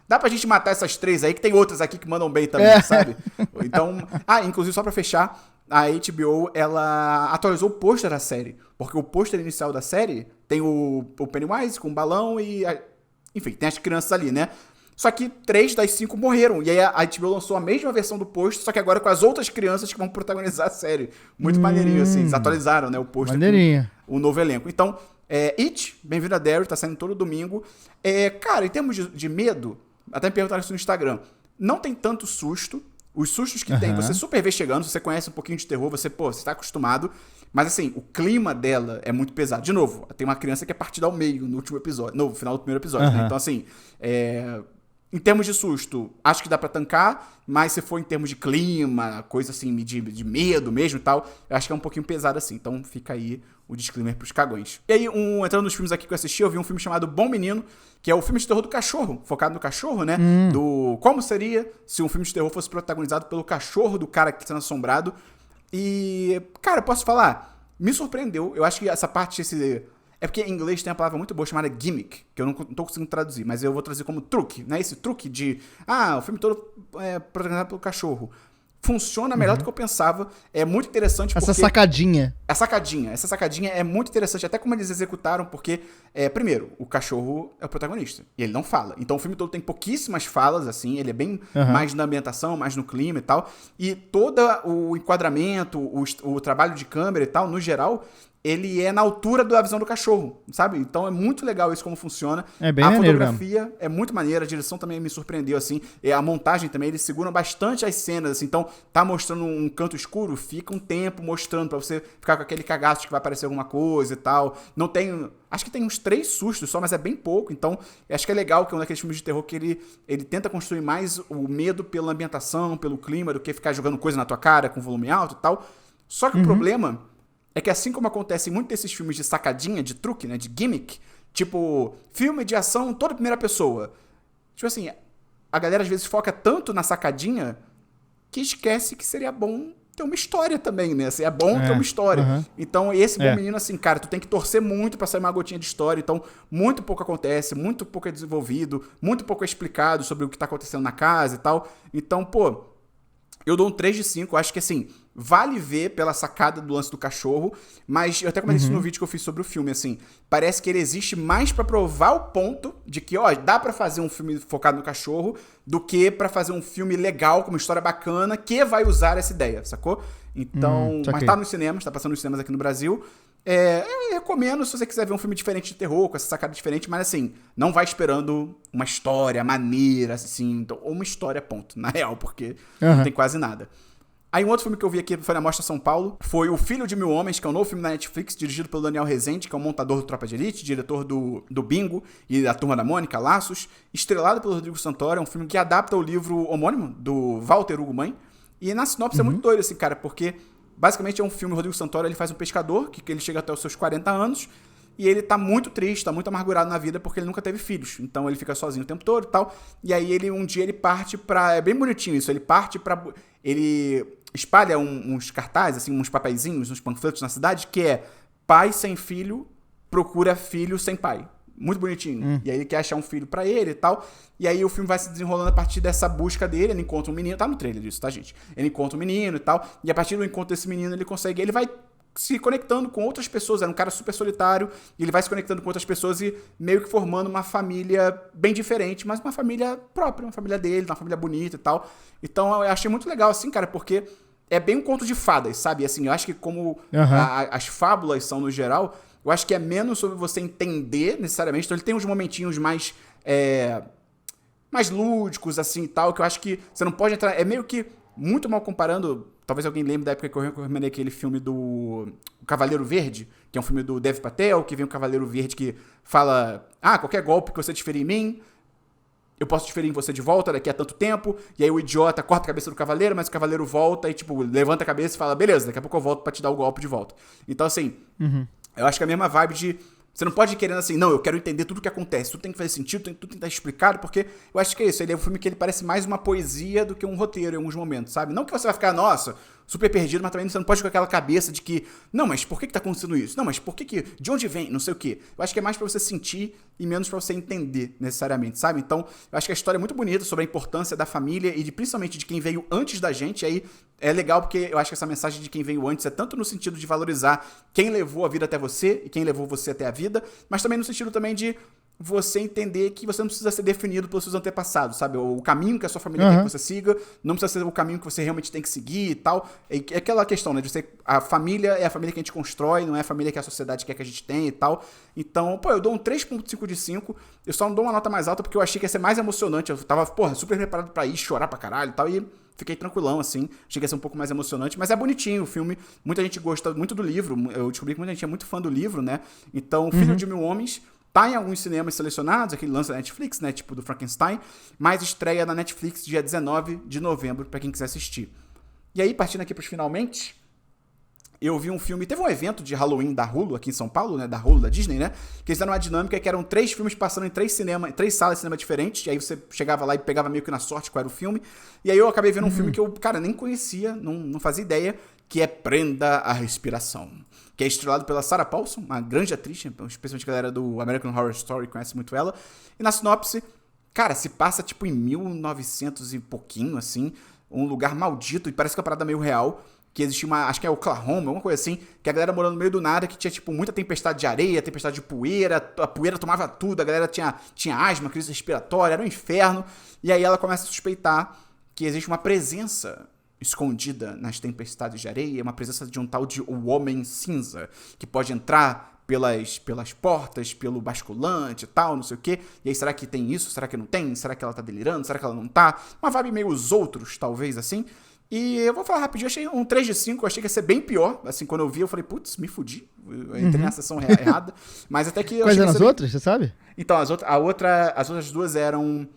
dá pra gente matar essas 3 aí, que tem outras aqui que mandam bem também, sabe? Então, inclusive só pra fechar, a HBO, ela atualizou o pôster da série, porque o pôster inicial da série tem o Pennywise com o balão e, enfim, tem as crianças ali, né? Só que 3 das 5 morreram. E aí a HBO lançou a mesma versão do pôster, só que agora com as outras crianças que vão protagonizar a série. Muito maneirinho, assim. Eles atualizaram, né, o pôster com o novo elenco. Então, It, Bem-vindo a Derry, tá saindo todo domingo. Cara, em termos de medo, até me perguntaram isso no Instagram, não tem tanto susto. Os sustos que tem, você super vê chegando, se você conhece um pouquinho de terror, você tá acostumado. Mas assim, o clima dela é muito pesado. De novo, tem uma criança que é partida ao meio no último episódio, no final do primeiro episódio, né? Então assim, em termos de susto, acho que dá pra tancar, mas se for em termos de clima, coisa assim, de medo mesmo e tal, eu acho que é um pouquinho pesado assim. Então fica aí o disclaimer pros cagões. E aí, entrando nos filmes aqui que eu assisti, eu vi um filme chamado Bom Menino, que é o filme de terror do cachorro, focado no cachorro, né? Do como seria se um filme de terror fosse protagonizado pelo cachorro do cara que tá sendo assombrado. E, cara, posso falar? Me surpreendeu. Eu acho que essa parte, é porque em inglês tem uma palavra muito boa chamada gimmick, que eu não tô conseguindo traduzir, mas eu vou traduzir como truque, né? Esse truque de, o filme todo é protagonizado pelo cachorro. Funciona melhor do que eu pensava. É muito interessante porque... Essa sacadinha é muito interessante, até como eles executaram, porque, primeiro, o cachorro é o protagonista, e ele não fala. Então o filme todo tem pouquíssimas falas, assim, ele é bem mais na ambientação, mais no clima e tal. E todo o enquadramento, o trabalho de câmera e tal, no geral, ele é na altura da visão do cachorro, sabe? Então é muito legal isso como funciona. É bem a maneiro fotografia mesmo. é muito maneira, a direção também me surpreendeu, assim. E a montagem também, eles seguram bastante as cenas, assim. Então, tá mostrando um canto escuro, fica um tempo mostrando pra você ficar com aquele cagaço de que vai aparecer alguma coisa e tal. Não tem... Acho que tem uns 3 sustos só, mas é bem pouco. Então, acho que é legal que é um daqueles filmes de terror que ele tenta construir mais o medo pela ambientação, pelo clima, do que ficar jogando coisa na tua cara com volume alto e tal. Só que o problema... é que assim como acontece em muitos desses filmes de sacadinha, de truque, né, de gimmick, tipo, filme de ação toda primeira pessoa. Tipo assim, a galera às vezes foca tanto na sacadinha que esquece que seria bom ter uma história também, né? Assim, é bom ter uma história. Então, esse bom menino, assim, cara, tu tem que torcer muito pra sair uma gotinha de história. Então, muito pouco acontece, muito pouco é desenvolvido, muito pouco é explicado sobre o que tá acontecendo na casa e tal. Então, pô, eu dou um 3 de 5, acho que assim, vale ver pela sacada do lance do cachorro, mas eu até comentei isso no vídeo que eu fiz sobre o filme, assim, parece que ele existe mais pra provar o ponto de que, ó, dá pra fazer um filme focado no cachorro do que pra fazer um filme legal, com uma história bacana, que vai usar essa ideia, sacou? Então, mas tá nos cinemas, tá passando nos cinemas aqui no Brasil. Eu recomendo se você quiser ver um filme diferente de terror, com essa sacada diferente, mas assim, não vai esperando uma história maneira, assim, ou uma história, ponto, na real, porque não tem quase nada. Aí um outro filme que eu vi aqui foi na Mostra São Paulo, foi O Filho de Mil Homens, que é um novo filme da Netflix, dirigido pelo Daniel Rezende, que é um montador do Tropa de Elite, diretor do Bingo e da Turma da Mônica, Laços, estrelado pelo Rodrigo Santoro, é um filme que adapta o livro homônimo, do Walter Hugo Mãe, e na sinopse é muito doido, assim, cara, porque basicamente é um filme, o Rodrigo Santoro, ele faz um pescador, que ele chega até os seus 40 anos, e ele tá muito triste, tá muito amargurado na vida, porque ele nunca teve filhos. Então ele fica sozinho o tempo todo e tal. E aí um dia ele parte pra... É bem bonitinho isso, ele parte pra... Ele espalha uns cartazes, assim, uns papeizinhos, uns panfletos na cidade, que é pai sem filho procura filho sem pai. Muito bonitinho. E aí ele quer achar um filho pra ele e tal. E aí o filme vai se desenrolando a partir dessa busca dele. Ele encontra um menino. Tá no trailer disso, tá, gente? Ele encontra um menino e tal. E a partir do encontro desse menino, ele vai se conectando com outras pessoas. Era um cara super solitário. E ele vai se conectando com outras pessoas e meio que formando uma família bem diferente, mas uma família própria, uma família dele, uma família bonita e tal. Então eu achei muito legal, assim, cara, porque é bem um conto de fadas, sabe? Assim, eu acho que como as fábulas são no geral, eu acho que é menos sobre você entender necessariamente. Então ele tem uns momentinhos mais lúdicos, assim, e tal, que eu acho que você não pode entrar... É meio que, muito mal comparando, talvez alguém lembre da época que eu recomendei aquele filme do Cavaleiro Verde, que é um filme do Dev Patel, que vem um Cavaleiro Verde que fala, qualquer golpe que você desferir em mim, eu posso desferir em você de volta daqui a tanto tempo, e aí o idiota corta a cabeça do cavaleiro, mas o cavaleiro volta e, tipo, levanta a cabeça e fala, beleza, daqui a pouco eu volto pra te dar o golpe de volta. Então, assim, eu acho que é a mesma vibe de... Você não pode ir querendo assim, não, eu quero entender tudo o que acontece, tudo tem que fazer sentido, tudo tem que estar explicado, porque eu acho que é isso, ele é um filme que ele parece mais uma poesia do que um roteiro em alguns momentos, sabe? Não que você vai ficar, nossa, super perdido, mas também você não pode ir com aquela cabeça de que, não, mas por que tá acontecendo isso? Não, mas por que de onde vem? Não sei o quê. Eu acho que é mais pra você sentir e menos pra você entender, necessariamente, sabe? Então, eu acho que a história é muito bonita sobre a importância da família e principalmente de quem veio antes da gente, aí é legal porque eu acho que essa mensagem de quem veio antes é tanto no sentido de valorizar quem levou a vida até você e quem levou você até a vida, mas também no sentido também de você entender que você não precisa ser definido pelos seus antepassados, sabe? O caminho que a sua família quer que você siga não precisa ser o caminho que você realmente tem que seguir e tal. É aquela questão, né? De a família é a família que a gente constrói, não é a família que a sociedade quer que a gente tenha e tal. Então, eu dou um 3.5 de 5. Eu só não dou uma nota mais alta porque eu achei que ia ser mais emocionante. Eu tava, super preparado pra ir chorar pra caralho e tal. E fiquei tranquilão, assim. Achei que ia ser um pouco mais emocionante. Mas é bonitinho o filme. Muita gente gosta muito do livro. Eu descobri que muita gente é muito fã do livro, né? Então, Filho de Mil Homens tá em alguns cinemas selecionados, aquele lance da Netflix, né, tipo do Frankenstein, mas estreia na Netflix dia 19 de novembro, pra quem quiser assistir. E aí, partindo aqui pros finalmente, eu vi um filme, teve um evento de Halloween da Hulu, aqui em São Paulo, né, da Hulu, da Disney, né, que eles fizeram uma dinâmica que eram 3 filmes passando em 3 salas de cinema diferentes, e aí você chegava lá e pegava meio que na sorte qual era o filme, e aí eu acabei vendo um filme que eu, cara, nem conhecia, não fazia ideia, que é Prenda a Respiração, que é estrelado pela Sarah Paulson, uma grande atriz, especialmente a galera do American Horror Story conhece muito ela. E na sinopse, cara, se passa tipo em 1900 e pouquinho, assim, um lugar maldito, e parece que é uma parada meio real, que existia acho que é Oklahoma, alguma coisa assim, que a galera morando no meio do nada, que tinha, tipo, muita tempestade de areia, tempestade de poeira, a poeira tomava tudo, a galera tinha asma, crise respiratória, era um inferno, e aí ela começa a suspeitar que existe uma presença escondida nas tempestades de areia, uma presença de um tal de o Homem Cinza, que pode entrar pelas portas, pelo basculante e tal, não sei o quê. E aí, será que tem isso? Será que não tem? Será que ela tá delirando? Será que ela não tá? Uma vibe meio Os Outros, talvez, assim. E eu vou falar rapidinho, eu achei um 3 de 5, eu achei que ia ser bem pior. Assim, quando eu vi, eu falei, putz, me fudi. Eu entrei na sessão errada. Mas até que... Quais eram as outras, você sabe? Então, as outras duas eram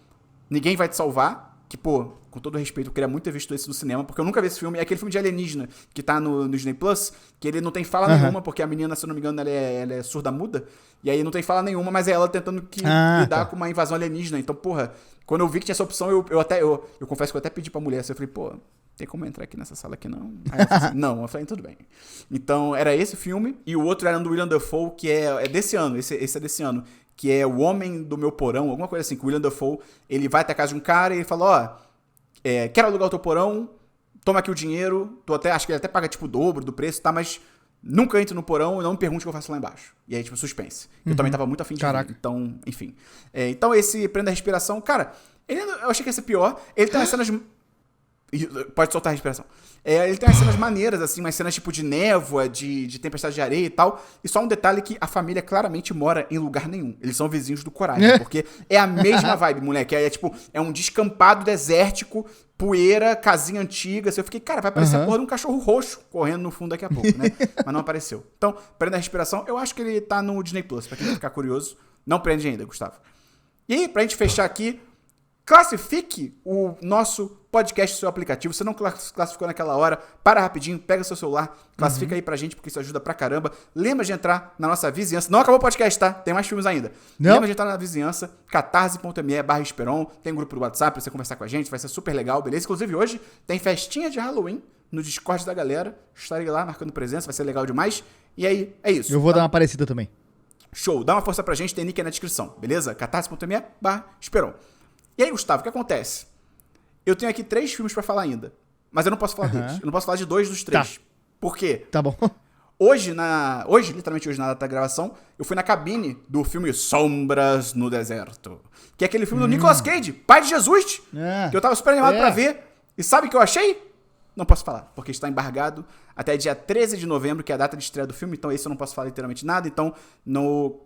Ninguém Vai Te Salvar, que, pô, com todo respeito, eu queria muito ter visto esse no cinema, porque eu nunca vi esse filme. É aquele filme de alienígena que tá no Disney Plus, que ele não tem fala nenhuma, porque a menina, se eu não me engano, ela é surda-muda. E aí não tem fala nenhuma, mas é ela tentando lidar com uma invasão alienígena. Então, porra, quando eu vi que tinha essa opção, eu confesso que eu até pedi pra mulher, assim, eu falei, pô, tem como entrar aqui nessa sala aqui, não? Aí ela falou assim, não, eu falei, tudo bem. Então, era esse filme, e o outro era do William Dafoe, que é desse ano, esse é desse ano, que é O Homem do Meu Porão, alguma coisa assim, que o William Dafoe, ele vai até a casa de um cara e ele fala, ó, quero alugar o teu porão, toma aqui o dinheiro, acho que ele até paga, tipo, o dobro do preço, tá, mas nunca entre no porão e não me pergunte o que eu faço lá embaixo. E aí, tipo, suspense. Eu também tava muito afim de ver, então, enfim. Então, esse Prenda a Respiração, cara, eu achei que ia ser pior, ele tem umas cenas... Pode soltar a respiração. Ele tem umas cenas maneiras, assim, umas cenas tipo de névoa, de tempestade de areia e tal. E só um detalhe que a família claramente mora em lugar nenhum. Eles são vizinhos do Coragem, porque é a mesma vibe, moleque. É um descampado desértico, poeira, casinha antiga. Assim, eu fiquei, cara, vai aparecer a porra de um cachorro roxo correndo no fundo daqui a pouco, né? Mas não apareceu. Então, Prenda a Respiração, eu acho que ele tá no Disney Plus, pra quem vai ficar curioso. Não prende ainda, Gustavo. E aí, pra gente fechar aqui, classifique o nosso podcast no seu aplicativo. Se não classificou naquela hora, para rapidinho, pega seu celular, classifica aí pra gente, porque isso ajuda pra caramba. Lembra de entrar na nossa vizinhança. Não acabou o podcast, tá? Tem mais filmes ainda. Não? Lembra de entrar na vizinhança, catarse.me/Esperon. Tem um grupo do WhatsApp pra você conversar com a gente, vai ser super legal, beleza? Inclusive hoje tem festinha de Halloween no Discord da galera. Estarei lá marcando presença, vai ser legal demais. E aí, é isso. Eu vou dar uma parecida também. Show, dá uma força pra gente, tem link aí na descrição, beleza? catarse.me/Esperon. E aí, Gustavo, o que acontece? Eu tenho aqui 3 filmes pra falar ainda, mas eu não posso falar deles. Eu não posso falar de 2 dos 3. Tá. Por quê? Tá bom. Literalmente hoje na data da gravação, eu fui na cabine do filme Sombras no Deserto, que é aquele filme do Nicolas Cage, pai de Jesus, que eu tava super animado pra ver. E sabe o que eu achei? Não posso falar, porque está embargado até dia 13 de novembro, que é a data de estreia do filme, então esse eu não posso falar literalmente nada. Então,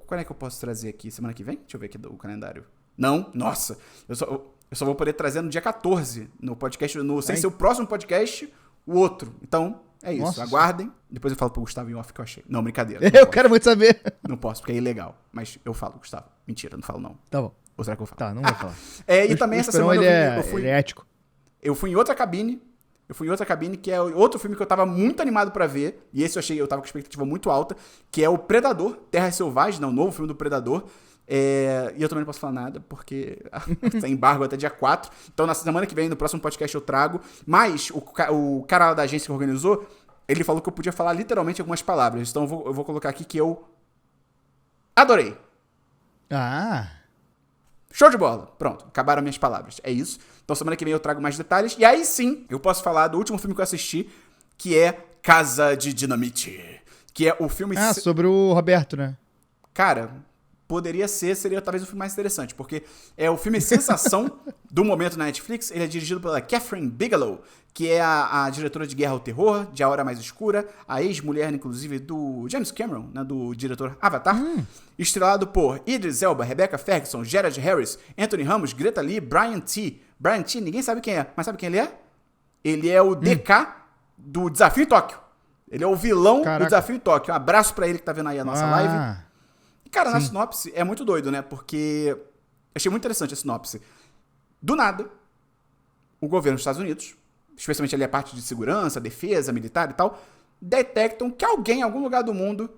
quando é que eu posso trazer aqui? Semana que vem? Deixa eu ver aqui o calendário. Não? Nossa! Eu só vou poder trazer no dia 14, no podcast, sem ser o próximo podcast, o outro. Então, é isso. Nossa. Aguardem. Depois eu falo pro Gustavo em off que eu achei. Não, brincadeira. Eu quero muito saber. Não posso, porque é ilegal. Mas eu falo, Gustavo. Mentira, não falo não. Tá bom. Ou será que eu falo? Tá, não vou falar. E também essa semana ele é ético. Eu fui em outra cabine. Que é outro filme que eu tava muito animado pra ver. E esse eu tava com expectativa muito alta. Que é o Predador, Terra Selvagem, o novo filme do Predador. E eu também não posso falar nada, porque tem embargo até dia 4. Então, na semana que vem, no próximo podcast, eu trago. Mas o cara lá da agência que organizou, ele falou que eu podia falar literalmente algumas palavras. Então, eu vou colocar aqui que eu adorei. Show de bola. Pronto, acabaram minhas palavras. É isso. Então, semana que vem eu trago mais detalhes. E aí sim, eu posso falar do último filme que eu assisti, que é Casa de Dinamite. Que é o filme... sobre o Roberto, né? Cara, seria talvez o filme mais interessante, porque é o filme sensação do momento na Netflix. Ele é dirigido pela Catherine Bigelow, que é a diretora de Guerra ao Terror, de A Hora Mais Escura, a ex-mulher, inclusive, do James Cameron, né, do diretor Avatar. Estrelado por Idris Elba, Rebecca Ferguson, Jared Harris, Anthony Ramos, Greta Lee, Brian T. Brian T, ninguém sabe quem é, mas sabe quem ele é? Ele é o DK do Desafio em Tóquio. Ele é o vilão do Desafio em Tóquio. Um abraço pra ele que tá vendo aí a nossa live. E, cara, na sinopse é muito doido, né? Porque achei muito interessante a sinopse. Do nada, o governo dos Estados Unidos, especialmente ali a parte de segurança, defesa, militar e tal, detectam que alguém em algum lugar do mundo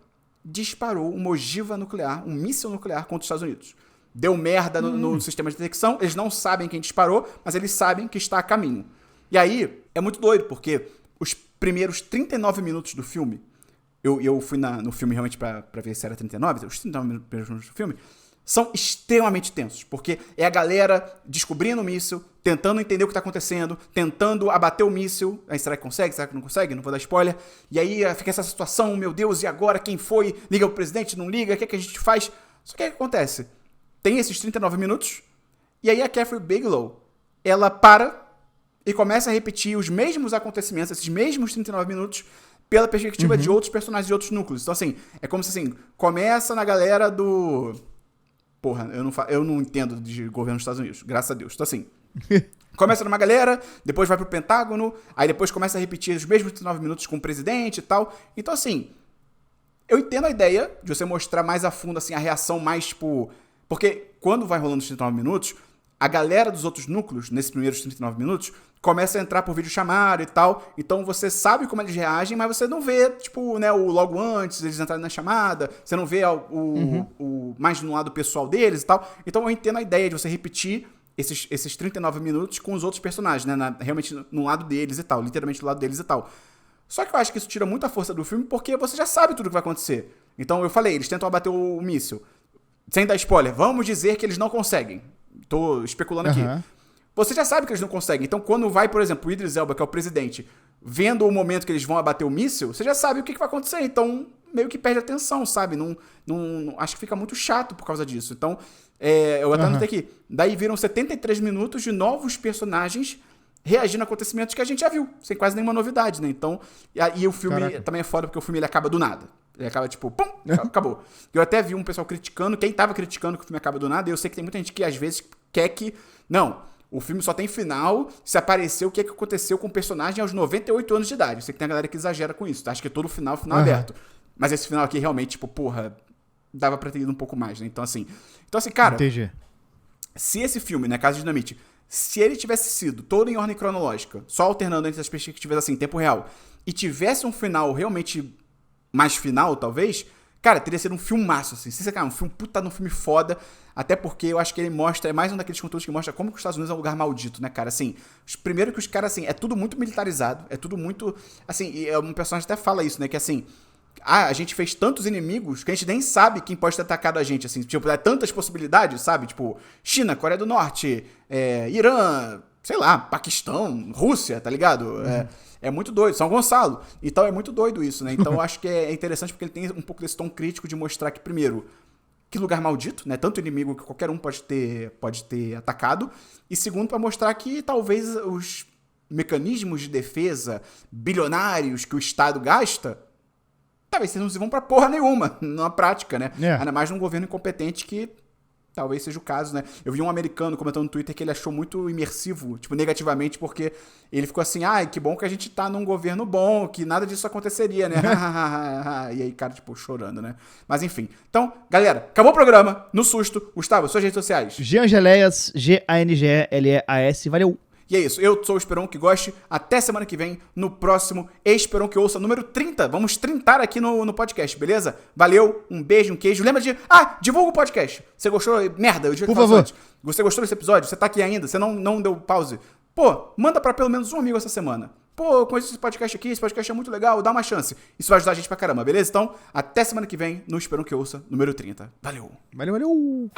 disparou uma ogiva nuclear, um míssil nuclear contra os Estados Unidos. Deu merda no sistema de detecção, eles não sabem quem disparou, mas eles sabem que está a caminho. E aí, é muito doido, porque os primeiros 39 minutos do filme, eu fui no filme realmente pra ver se era 39, os 39 primeiros minutos do filme, são extremamente tensos, porque é a galera descobrindo o míssil, tentando entender o que tá acontecendo, tentando abater o míssil, aí será que consegue, será que não consegue, não vou dar spoiler, e aí fica essa situação, meu Deus, e agora quem foi? Liga pro presidente, não liga, o que é que a gente faz? Só que o que acontece? Tem esses 39 minutos, e aí a Catherine Bigelow, ela para e começa a repetir os mesmos acontecimentos, esses mesmos 39 minutos, pela perspectiva de outros personagens de outros núcleos. Então, assim, é como se, assim, começa na galera do... Porra, eu não entendo de governo dos Estados Unidos, graças a Deus. Então, assim, começa numa galera, depois vai pro Pentágono, aí depois começa a repetir os mesmos 39 minutos com o presidente e tal. Então, assim, eu entendo a ideia de você mostrar mais a fundo, assim, a reação mais, tipo... Porque quando vai rolando os 39 minutos, a galera dos outros núcleos, nesses primeiros 39 minutos, começa a entrar por videochamada e tal. Então você sabe como eles reagem, mas você não vê, tipo, né, o logo antes, eles entrarem na chamada, você não vê o mais no lado pessoal deles e tal. Então eu entendo a ideia de você repetir esses 39 minutos com os outros personagens, né, realmente no lado deles e tal, literalmente do lado deles e tal. Só que eu acho que isso tira muita força do filme porque você já sabe tudo o que vai acontecer. Então eu falei, eles tentam abater o míssil. Sem dar spoiler, vamos dizer que eles não conseguem. Tô especulando aqui. Você já sabe que eles não conseguem. Então, quando vai, por exemplo, o Idris Elba, que é o presidente, vendo o momento que eles vão abater o míssil, você já sabe o que vai acontecer. Então, meio que perde atenção, sabe? Não, acho que fica muito chato por causa disso. Então, eu até anotei aqui. Daí viram 73 minutos de novos personagens reagindo a acontecimentos que a gente já viu, sem quase nenhuma novidade, né? Então, e o filme também é foda porque o filme ele acaba do nada. Ele acaba tipo, pum, acabou. Eu até vi um pessoal criticando, quem tava criticando que o filme acaba do nada, e eu sei que tem muita gente que às vezes quer que... Não, o filme só tem final se aparecer o que aconteceu com o personagem aos 98 anos de idade. Eu sei que tem a galera que exagera com isso, tá? Acho que é todo final aberto. Mas esse final aqui realmente, tipo, porra, dava pra ter ido um pouco mais, né? Então assim, cara, entendi. Se esse filme, né, Casa de Dinamite, se ele tivesse sido todo em ordem cronológica, só alternando entre as perspectivas assim, em tempo real, e tivesse um final realmente mais final, talvez, cara, teria sido um filmaço, assim. Um filme puta no filme foda, até porque eu acho que ele mostra, é mais um daqueles conteúdos que mostra como que os Estados Unidos é um lugar maldito, né, cara, assim. Primeiro que os caras, assim, é tudo muito militarizado, é tudo muito, assim, e um personagem até fala isso, né, que assim, a gente fez tantos inimigos que a gente nem sabe quem pode ter atacado a gente, assim, tipo, tantas possibilidades, sabe, tipo, China, Coreia do Norte, Irã, sei lá, Paquistão, Rússia, tá ligado? É muito doido, São Gonçalo. Então é muito doido isso, né? Então eu acho que é interessante porque ele tem um pouco desse tom crítico de mostrar que, primeiro, que lugar maldito, né? Tanto inimigo que qualquer um pode ter atacado. E segundo, pra mostrar que talvez os mecanismos de defesa bilionários que o Estado gasta, talvez vocês não se vão pra porra nenhuma na prática, né? Ainda mais num governo incompetente que talvez seja o caso, né? Eu vi um americano comentando no Twitter que ele achou muito imersivo, tipo, negativamente, porque ele ficou assim, que bom que a gente tá num governo bom, que nada disso aconteceria, né? E aí, cara, tipo, chorando, né? Mas enfim. Então, galera, acabou o programa, no susto. Gustavo, suas redes sociais. Geangeléas, G-A-N-G-L-E-A-S, valeu. E é isso, eu sou o Esperon que goste. Até semana que vem, no próximo Esperon que ouça, número 30. Vamos 30 aqui no podcast, beleza? Valeu, um beijo, um queijo. Lembra de... divulga o podcast. Você gostou? Merda, eu devia Por favor. Antes. Você gostou desse episódio? Você tá aqui ainda? Você não deu pause? Pô, manda pra pelo menos um amigo essa semana. Pô, eu conheço esse podcast aqui, esse podcast é muito legal, dá uma chance. Isso vai ajudar a gente pra caramba, beleza? Então, até semana que vem, no Esperon que ouça, número 30. Valeu. Valeu.